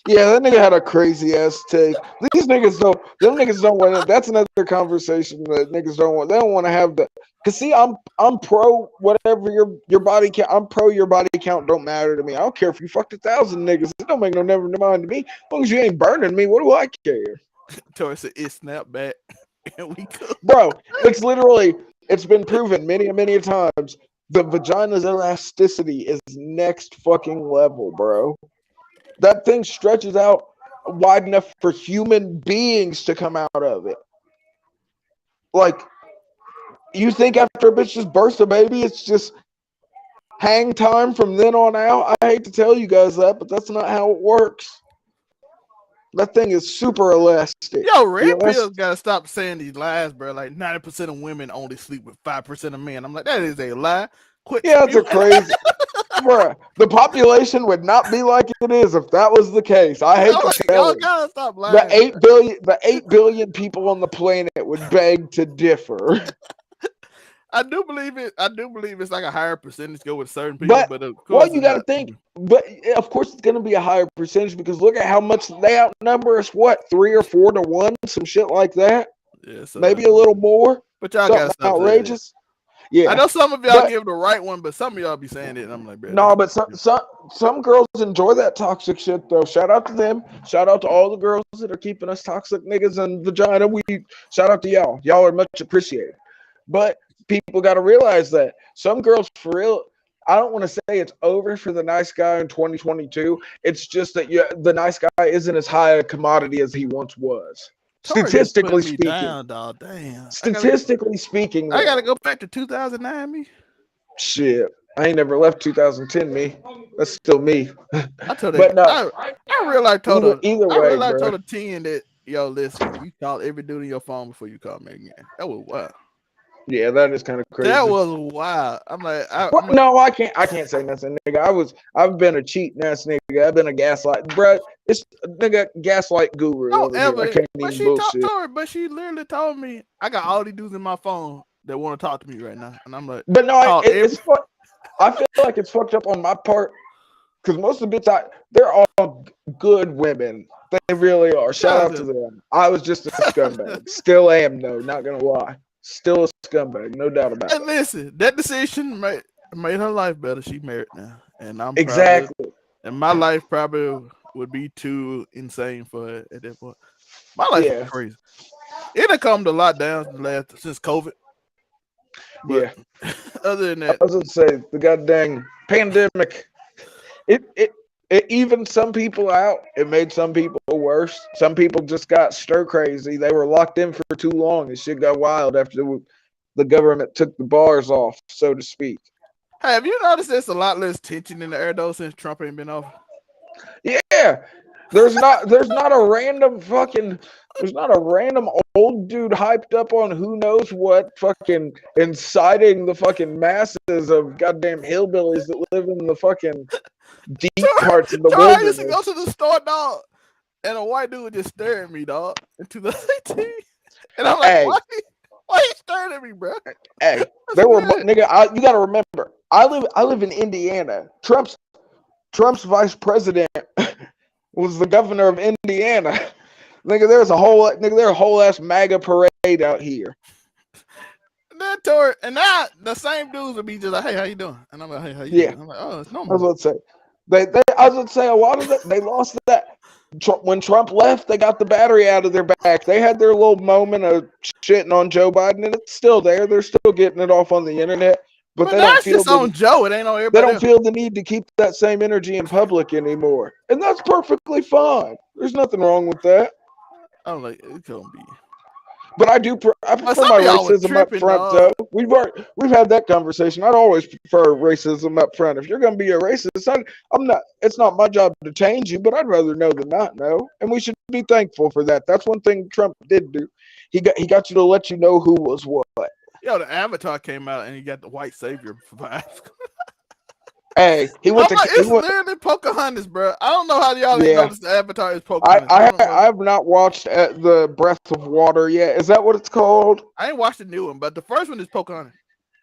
[SPEAKER 2] Yeah, that nigga had a crazy ass take. These niggas don't. Them niggas don't want it. That's another conversation that niggas don't want. They don't want to have that. Cause see, I'm pro whatever your body count. I'm pro your body count don't matter to me. I don't care if you fucked 1,000 niggas. It don't make no never mind to me. As long as you ain't burning me, what do I care?
[SPEAKER 1] Tori said it snapped back and we could.
[SPEAKER 2] Bro, it's literally. It's been proven many times. The vagina's elasticity is next fucking level, bro. That thing stretches out wide enough for human beings to come out of it. Like, you think after a bitch just bursts a baby, it's just hang time from then on out? I hate to tell you guys that, but that's not how it works. That thing is super elastic.
[SPEAKER 1] Yo, Red Pill's gotta stop saying these lies, bro. Like 90% of women only sleep with 5% of men. I'm like, that is a lie. Quit.
[SPEAKER 2] Yeah, it's a crazy. Bruh, the population would not be like it is if that was the case. I hate to tell you.
[SPEAKER 1] Gotta stop lying.
[SPEAKER 2] The 8 billion people on the planet would beg to differ.
[SPEAKER 1] I do believe it. I do believe it's like a higher percentage go with certain people, but of course,
[SPEAKER 2] well, you got to think. But of course, it's going to be a higher percentage because look at how much they outnumber us. What, 3 or 4 to 1, some shit like that.
[SPEAKER 1] Yeah, so
[SPEAKER 2] maybe a little more.
[SPEAKER 1] But y'all got
[SPEAKER 2] outrageous. Yeah,
[SPEAKER 1] I know some of y'all give the right one, but some of y'all be saying it, and I'm like,
[SPEAKER 2] no, but some girls enjoy that toxic shit though. Shout out to them. Shout out to all the girls that are keeping us toxic niggas and vagina. Shout out to y'all. Y'all are much appreciated. But people got to realize that some girls, for real, I don't want to say it's over for the nice guy in 2022. It's just that the nice guy isn't as high a commodity as he once was. Statistically speaking, statistically speaking,
[SPEAKER 1] I gotta go back to 2009. Me,
[SPEAKER 2] shit, I ain't never left 2010. Me, that's still me.
[SPEAKER 1] I told her,
[SPEAKER 2] but no,
[SPEAKER 1] I realized told her
[SPEAKER 2] either way, I realized
[SPEAKER 1] told her 10 that yo, listen, you call every dude in your phone before you call me again. That was wild.
[SPEAKER 2] Yeah, that is kind of crazy.
[SPEAKER 1] That was wild. I'm like,
[SPEAKER 2] no, I can't say nothing, nigga. I've been a cheating ass nigga. I've been a gaslight, bro. It's nigga gaslight guru.
[SPEAKER 1] Don't ever.
[SPEAKER 2] I can't
[SPEAKER 1] but
[SPEAKER 2] even
[SPEAKER 1] she
[SPEAKER 2] bullshit.
[SPEAKER 1] Told her, but she literally told me I got all these dudes in my phone that want to talk to me right now, and I'm like,
[SPEAKER 2] but no, I feel like it's fucked up on my part because most of the bits they're all good women. They really are. Shout out to them. I was just a scumbag. Still am though. Not gonna lie. Still a scumbag, no doubt about it.
[SPEAKER 1] And listen, that decision made her life better. She married now, and I'm
[SPEAKER 2] exactly.
[SPEAKER 1] And my life probably would be too insane for her at that point. My life is crazy. It had come to a lot down since COVID. But other than that,
[SPEAKER 2] I was gonna say the goddamn pandemic. It evened some people out. It made some people worse. Some people just got stir crazy. They were locked in for too long, and shit got wild after the government took the bars off, so to speak.
[SPEAKER 1] Hey, have you noticed there's a lot less tension in the air though since Trump ain't been off?
[SPEAKER 2] Yeah, there's not a random old dude hyped up on who knows what, fucking inciting the fucking masses of goddamn hillbillies that live in the fucking deep parts of the wilderness. I
[SPEAKER 1] used to go to the store, dog, and a white dude would just stare at me, dog, in 2018. And I'm like,
[SPEAKER 2] hey,
[SPEAKER 1] why you staring at me, bro?
[SPEAKER 2] Hey, there were nigga. You gotta remember, I live in Indiana. Trump's vice president was the governor of Indiana. Nigga, there's a whole ass MAGA parade out here.
[SPEAKER 1] And now the same dudes would be just like, hey, how you doing? And I'm like, hey, how you doing? I'm like, oh, it's normal.
[SPEAKER 2] I was going to say, I was going to say a lot of that, they lost that. When Trump left, they got the battery out of their back. They had their little moment of shitting on Joe Biden, and it's still there. They're still getting it off on the internet. But they don't feel
[SPEAKER 1] on Joe. It ain't on everybody.
[SPEAKER 2] They don't feel the need to keep that same energy in public anymore. And that's perfectly fine. There's nothing wrong with that.
[SPEAKER 1] I'm like, it's gonna be.
[SPEAKER 2] But I prefer my racism up front, though. We've had that conversation. I'd always prefer racism up front. If you're gonna be a racist, I'm not. It's not my job to change you, but I'd rather know than not know. And we should be thankful for that. That's one thing Trump did do. He got you to let you know who was what.
[SPEAKER 1] Yo, the Avatar came out and he got the white savior vibes.
[SPEAKER 2] Hey, he went
[SPEAKER 1] I'm
[SPEAKER 2] to.
[SPEAKER 1] like,
[SPEAKER 2] He
[SPEAKER 1] it's
[SPEAKER 2] went.
[SPEAKER 1] literally Pocahontas, bro. I don't know how y'all didn't
[SPEAKER 2] Yeah,
[SPEAKER 1] notice the avatar is Pocahontas.
[SPEAKER 2] I have not watched the Breath of Water yet. Is that what it's called?
[SPEAKER 1] I ain't watched the new one, but the first one is Pocahontas.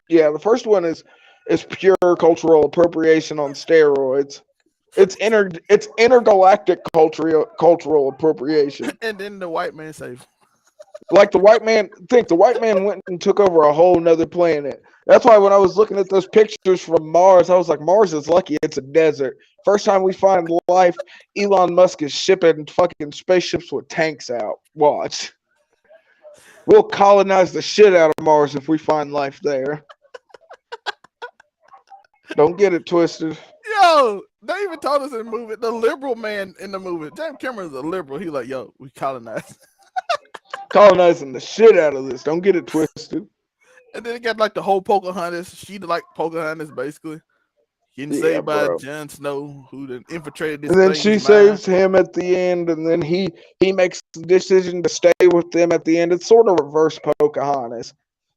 [SPEAKER 2] Yeah, the first one is pure cultural appropriation on steroids. It's intergalactic cultural appropriation.
[SPEAKER 1] And then the white man says,
[SPEAKER 2] Like the white man went and took over a whole nother planet. That's why when I was looking at those pictures from Mars, I was like, Mars is lucky it's a desert. First time we find life, Elon Musk is shipping fucking spaceships with tanks out. Watch. We'll colonize the shit out of Mars if we find life there. Don't get it twisted.
[SPEAKER 1] yo, they even told us in the movie, the liberal man in the movie, James Cameron's a liberal. He like, yo, we colonized.
[SPEAKER 2] Colonizing the shit out of this. Don't get it twisted.
[SPEAKER 1] And then it got like the whole Pocahontas. She like Pocahontas, basically. Getting
[SPEAKER 2] Yeah,
[SPEAKER 1] saved by
[SPEAKER 2] bro.
[SPEAKER 1] Jon Snow, who then infiltrated this
[SPEAKER 2] And then
[SPEAKER 1] thing
[SPEAKER 2] she
[SPEAKER 1] in
[SPEAKER 2] saves him at the end, and then he makes the decision to stay with them at the end. It's sort of reverse Pocahontas.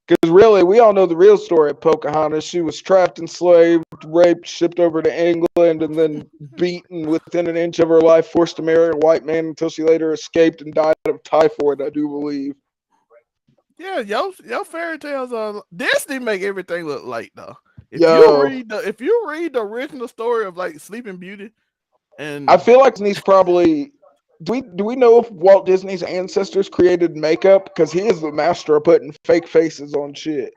[SPEAKER 2] Because really, we all know the real story of Pocahontas. She was trapped, enslaved, raped, shipped over to England, and then beaten within an inch of her life, forced to marry a white man until she later escaped and died of typhoid, I do believe.
[SPEAKER 1] Yeah, your fairy tales are Disney make everything look light though. If you read the original story of like Sleeping Beauty, and
[SPEAKER 2] I feel like Disney's probably. Do we know if Walt Disney's ancestors created makeup? Because he is the master of putting fake faces on shit.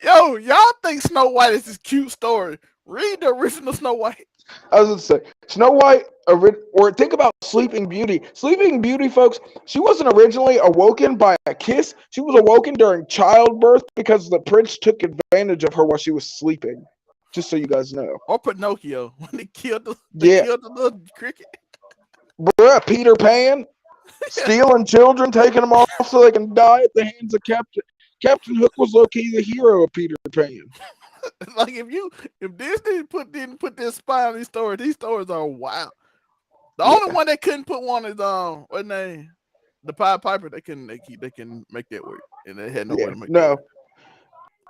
[SPEAKER 1] yo, y'all think Snow White is this cute story? Read the original Snow White.
[SPEAKER 2] I was going to say, Snow White, or think about Sleeping Beauty. Sleeping Beauty, folks, she wasn't originally awoken by a kiss. She was awoken during childbirth because the prince took advantage of her while she was sleeping. Just so you guys know.
[SPEAKER 1] Or Pinocchio when they killed the little cricket.
[SPEAKER 2] Bruh, Peter Pan, stealing children, taking them off so they can die at the hands of Captain Hook was low-key the hero of Peter Pan.
[SPEAKER 1] Like if Disney didn't put this spy on these stories are wild. The only one they couldn't put one is what name? The Pied Piper. They can make that work, and they had no way to make that work.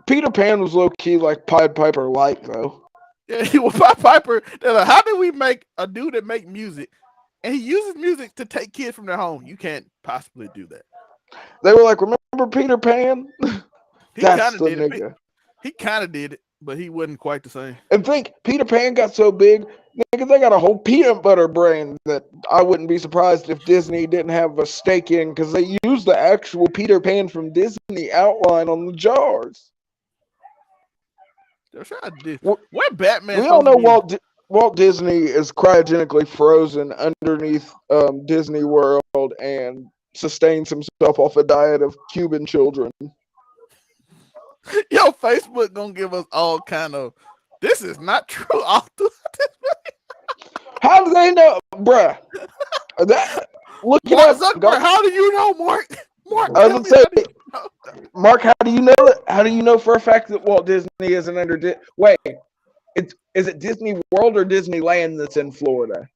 [SPEAKER 2] Peter Pan was low-key like Pied Piper light though.
[SPEAKER 1] Yeah, he was Pied Piper. They're like, how do we make a dude that make music? And he uses music to take kids from their home. You can't possibly do that.
[SPEAKER 2] They were like, remember Peter Pan? That's the nigga.
[SPEAKER 1] He kind of did it, but he wasn't quite the same.
[SPEAKER 2] And think, Peter Pan got so big, nigga, they got a whole peanut butter brand that I wouldn't be surprised if Disney didn't have a stake in because they used the actual Peter Pan from Disney outline on the jars.
[SPEAKER 1] What Batman?
[SPEAKER 2] We all know Walt Disney is cryogenically frozen underneath Disney World and sustains himself off a diet of Cuban children.
[SPEAKER 1] Yo, Facebook gonna give us all kind of. This is not true.
[SPEAKER 2] How do they know, bruh?
[SPEAKER 1] How do you know, Mark?
[SPEAKER 2] Mark, how do you know it? How do you know for a fact that Walt Disney isn't under? Wait, is it Disney World or Disneyland that's in Florida?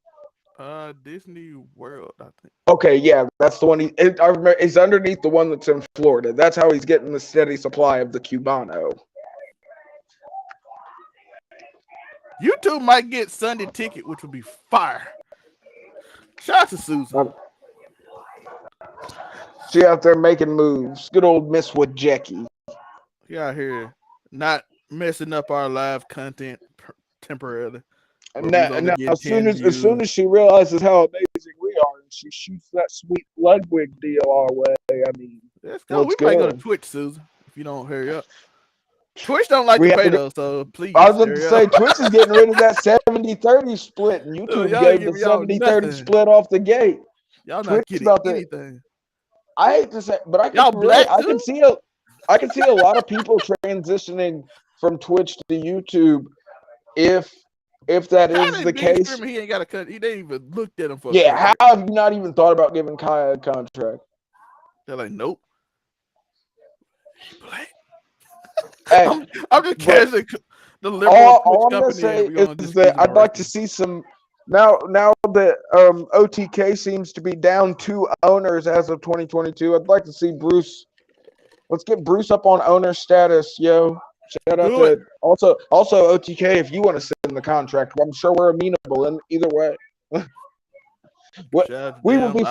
[SPEAKER 1] Disney World, I think.
[SPEAKER 2] Okay, yeah, that's the one. I remember it's underneath the one that's in Florida. That's how he's getting the steady supply of the Cubano.
[SPEAKER 1] YouTube might get Sunday Ticket, which would be fire. Shout out to Susan.
[SPEAKER 2] She out there making moves. Good old Miss Wojcicki.
[SPEAKER 1] She out here not messing up our live content temporarily.
[SPEAKER 2] Now, as soon as she realizes how amazing we are, and she shoots that sweet Ludwig deal our way, I mean,
[SPEAKER 1] let's go. We might go to Twitch, Susan, if you don't hurry up. Twitch don't like to pay though, so please.
[SPEAKER 2] I was going to say, Twitch is getting rid of that 70-30 split, and YouTube gave the 70-30 split off the gate.
[SPEAKER 1] Y'all not getting anything.
[SPEAKER 2] I hate to say, but I can see a lot of people transitioning from Twitch to YouTube if that is the case.
[SPEAKER 1] He ain't got a cut. He didn't even looked at him for.
[SPEAKER 2] Yeah, how have you not even thought about giving Kaya a contract?
[SPEAKER 1] They're like, nope.
[SPEAKER 2] Hey,
[SPEAKER 1] I'm just casually the liberal
[SPEAKER 2] all I'm gonna say is that I'd like to see some. Now that OTK seems to be down 2 owners as of 2022, I'd like to see Bruce. Let's get Bruce up on owner status, yo. Shout out
[SPEAKER 1] Do it.
[SPEAKER 2] to also OTK if you want to send the contract. I'm sure we're amenable in either way. What
[SPEAKER 1] Shout out to
[SPEAKER 2] we will
[SPEAKER 1] them.
[SPEAKER 2] be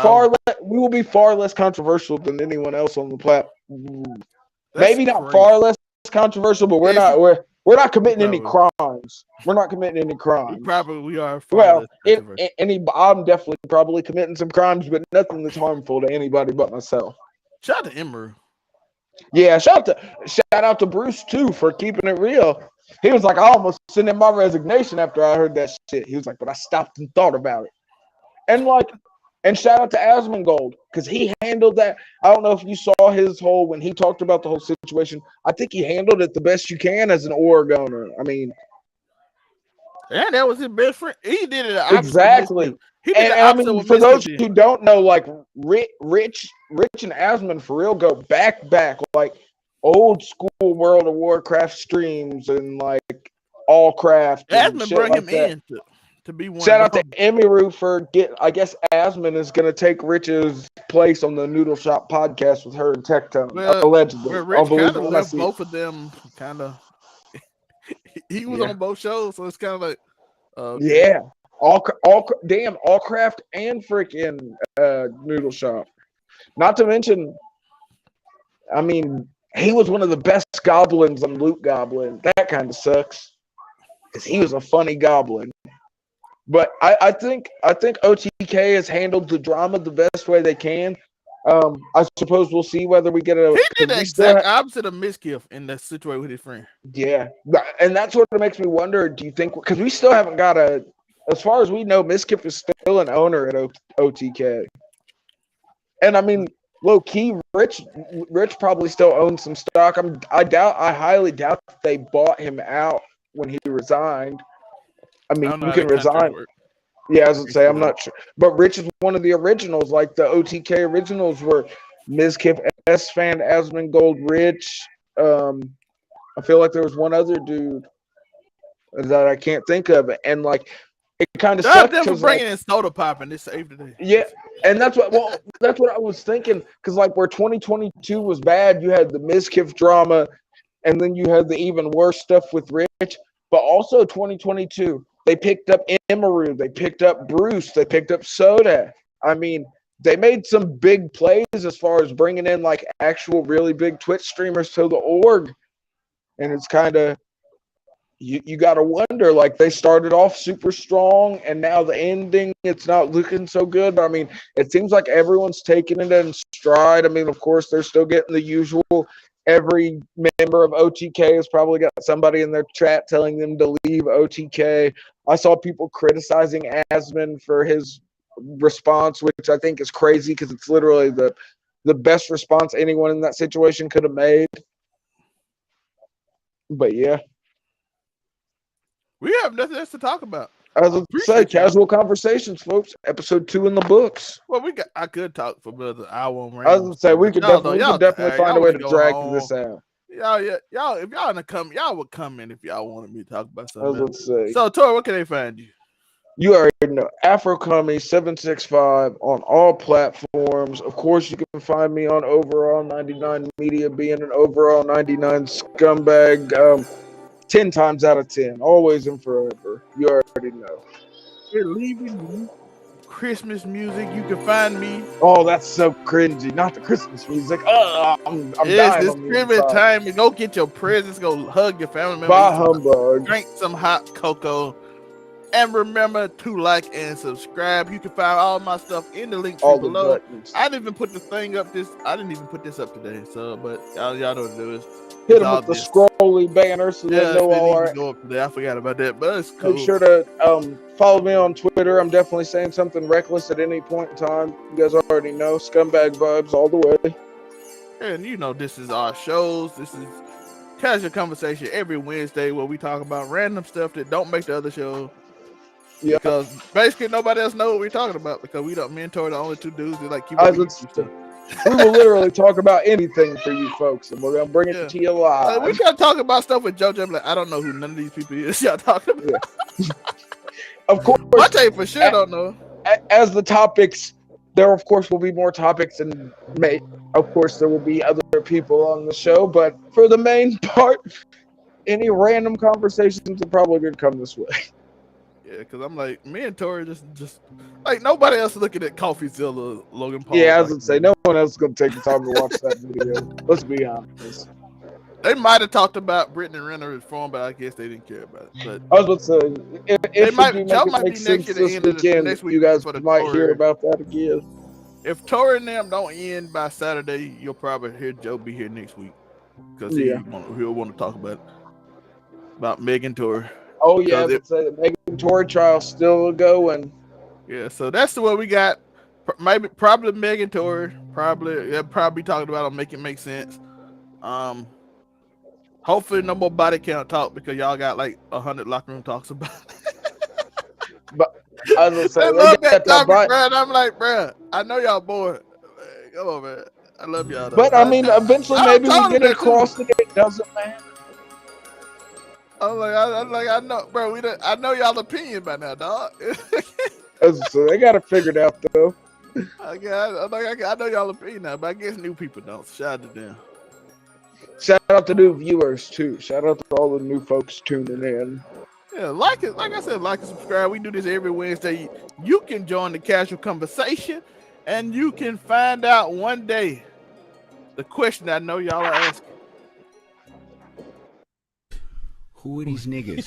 [SPEAKER 2] we will be far less controversial than anyone else on the platform.
[SPEAKER 1] That's
[SPEAKER 2] Maybe not
[SPEAKER 1] crazy.
[SPEAKER 2] far less controversial, but we're not committing any crimes. We're not committing any crimes.
[SPEAKER 1] We are far
[SPEAKER 2] Well,
[SPEAKER 1] less controversial.
[SPEAKER 2] I'm definitely probably committing some crimes, but nothing that's harmful to anybody but myself.
[SPEAKER 1] Shout out to Emery.
[SPEAKER 2] Yeah, shout out to Bruce too for keeping it real. He was like, I almost sent in my resignation after I heard that shit. He was like, but I stopped and thought about it. And shout out to Asmongold because he handled that. I don't know if you saw his whole when he talked about the whole situation. I think he handled it the best you can as an Oregoner. I mean,
[SPEAKER 1] yeah, that was his best friend. He did it
[SPEAKER 2] exactly.
[SPEAKER 1] He did the
[SPEAKER 2] I
[SPEAKER 1] opposite
[SPEAKER 2] mean,
[SPEAKER 1] of
[SPEAKER 2] for
[SPEAKER 1] what
[SPEAKER 2] those
[SPEAKER 1] Mischief
[SPEAKER 2] who
[SPEAKER 1] did.
[SPEAKER 2] don't know, like Rich and Asmon for real go back like old school World of Warcraft streams and like all craft.
[SPEAKER 1] Asmon brought
[SPEAKER 2] like
[SPEAKER 1] him
[SPEAKER 2] that.
[SPEAKER 1] in to be one.
[SPEAKER 2] Shout
[SPEAKER 1] of
[SPEAKER 2] out to Emiru for I guess Asmon is gonna take Rich's place on the Noodle Shop podcast with her and Tectone. Allegedly.
[SPEAKER 1] Well, Rich kind of left both of them kind of. He was on both shows, so it's kind of like
[SPEAKER 2] yeah. All craft and freaking Noodle Shop. Not to mention, I mean, he was one of the best goblins on Loot Goblin. That kind of sucks because he was a funny goblin. But I think OTK has handled the drama the best way they can. I suppose we'll see whether we get a.
[SPEAKER 1] He did the exact opposite of Miskiff in that situation with his friend.
[SPEAKER 2] Yeah, and that's what makes me wonder. Do you think because we still haven't got as far as we know, Miskiff is still an owner at OTK, and I mean, low key, Rich probably still owns some stock. I highly doubt that they bought him out when he resigned. I mean, you can resign. Yeah, I was gonna say I'm not sure, but Rich is one of the originals. Like the OTK originals were Miskiff, S-Fan, Asmongold, Rich. I feel like there was one other dude that I can't think of, and like it kind of sucked.
[SPEAKER 1] Them for bringing in soda pop and this saved the day.
[SPEAKER 2] Yeah, and that's what I was thinking because like where 2022 was bad, you had the Miskiff drama, and then you had the even worse stuff with Rich. But also 2022, they picked up Emeru, they picked up Bruce, they picked up Soda. I mean, they made some big plays as far as bringing in like actual really big Twitch streamers to the org. And it's kind of, you got to wonder, like they started off super strong and now the ending, it's not looking so good. I mean, it seems like everyone's taking it in stride. I mean, of course, they're still getting the usual. Every member of OTK has probably got somebody in their chat telling them to leave OTK. I saw people criticizing Asmon for his response, which I think is crazy because it's literally the best response anyone in that situation could have made. But yeah.
[SPEAKER 1] We have nothing else to talk about.
[SPEAKER 2] I was going to say, casual conversations, folks. Episode 2 in the books.
[SPEAKER 1] Well, I could talk for another hour on
[SPEAKER 2] random. I was going to say, we could definitely find a way to drag this out.
[SPEAKER 1] Y'all, if y'all in the comment, y'all would comment if y'all wanted me to talk about something.
[SPEAKER 2] I was going to say.
[SPEAKER 1] So, Tori, where can they find you?
[SPEAKER 2] You already know. AfroComedy765 on all platforms. Of course, you can find me on Overall 99 Media, being an Overall 99 scumbag. 10 times out of 10, always and forever. You already know.
[SPEAKER 1] We're leaving Christmas music. You can find me.
[SPEAKER 2] Oh, that's so cringy. Not the Christmas music. I'm dying.
[SPEAKER 1] It's Christmas time. Go get your presents. Go hug your family members.
[SPEAKER 2] Bye, humbug.
[SPEAKER 1] Drink some hot cocoa. And remember to like and subscribe. You can find all my stuff in the link tree below. I didn't even put the thing up I didn't even put this up today. So, but y'all know what to do is
[SPEAKER 2] hit them with the scrolly banner so they know all right.
[SPEAKER 1] Go up today. I forgot about that, but it's cool.
[SPEAKER 2] Make sure to follow me on Twitter. I'm definitely saying something reckless at any point in time. You guys already know. Scumbag vibes all the way.
[SPEAKER 1] And you know this is our shows. This is Casual Conversation every Wednesday where we talk about random stuff that don't make the other show. Yeah, because basically nobody else knows what we're talking about because we don't mentor the only two dudes that like keep
[SPEAKER 2] we will literally talk about anything for you folks, and we're gonna bring it to you live.
[SPEAKER 1] We gotta talk about stuff with JoJo. Like, I don't know who none of these people is. Y'all talking about?
[SPEAKER 2] Yeah. Of course,
[SPEAKER 1] I tell you for sure, don't know.
[SPEAKER 2] As the topics, there of course will be more topics, and of course there will be other people on the show. But for the main part, any random conversations are probably gonna come this way.
[SPEAKER 1] Yeah, because I'm like, me and Tori just like nobody else looking at Coffezilla, Logan Paul.
[SPEAKER 2] Yeah, I was gonna say no one else is gonna take the time to watch that video. Let's be honest.
[SPEAKER 1] They might have talked about Brittany Renner reform, but I guess they didn't care about it. But
[SPEAKER 2] I was about to say, if
[SPEAKER 1] might-
[SPEAKER 2] you do
[SPEAKER 1] y'all
[SPEAKER 2] make
[SPEAKER 1] might
[SPEAKER 2] it make
[SPEAKER 1] be
[SPEAKER 2] sense
[SPEAKER 1] next year, the
[SPEAKER 2] this
[SPEAKER 1] end of the
[SPEAKER 2] weekend,
[SPEAKER 1] next
[SPEAKER 2] you
[SPEAKER 1] weekend
[SPEAKER 2] guys
[SPEAKER 1] for the
[SPEAKER 2] might hear
[SPEAKER 1] Tory.
[SPEAKER 2] about that again.
[SPEAKER 1] if Tori and them don't end by Saturday, you'll probably hear Joe be here next week because he'll want to talk about Megan Tory.
[SPEAKER 2] Oh yeah, I would say the Megan Tory trial still going.
[SPEAKER 1] Yeah, so that's the way we got. Probably Megan Tory. Probably talking about on Make It Make Sense. Hopefully no more body count talk because y'all got like 100 locker room talks about it.
[SPEAKER 2] But I was gonna say,
[SPEAKER 1] I
[SPEAKER 2] they
[SPEAKER 1] love
[SPEAKER 2] got
[SPEAKER 1] that topic,
[SPEAKER 2] body-
[SPEAKER 1] bro. And I'm like, bro, I know y'all bored. Man, come on, man. I love y'all. Though.
[SPEAKER 2] But I mean, eventually maybe we get across that it doesn't matter.
[SPEAKER 1] I'm like, I know, bro. I know y'all opinion by now, dog.
[SPEAKER 2] So they got it figured out though.
[SPEAKER 1] I know y'all opinion now, but I guess new people don't. Shout out to them.
[SPEAKER 2] Shout out to new viewers too. Shout out to all the new folks tuning in.
[SPEAKER 1] Yeah, like I said, like and subscribe. We do this every Wednesday. You can join the casual conversation, and you can find out one day the question I know y'all are asking.
[SPEAKER 5] Who are these niggas?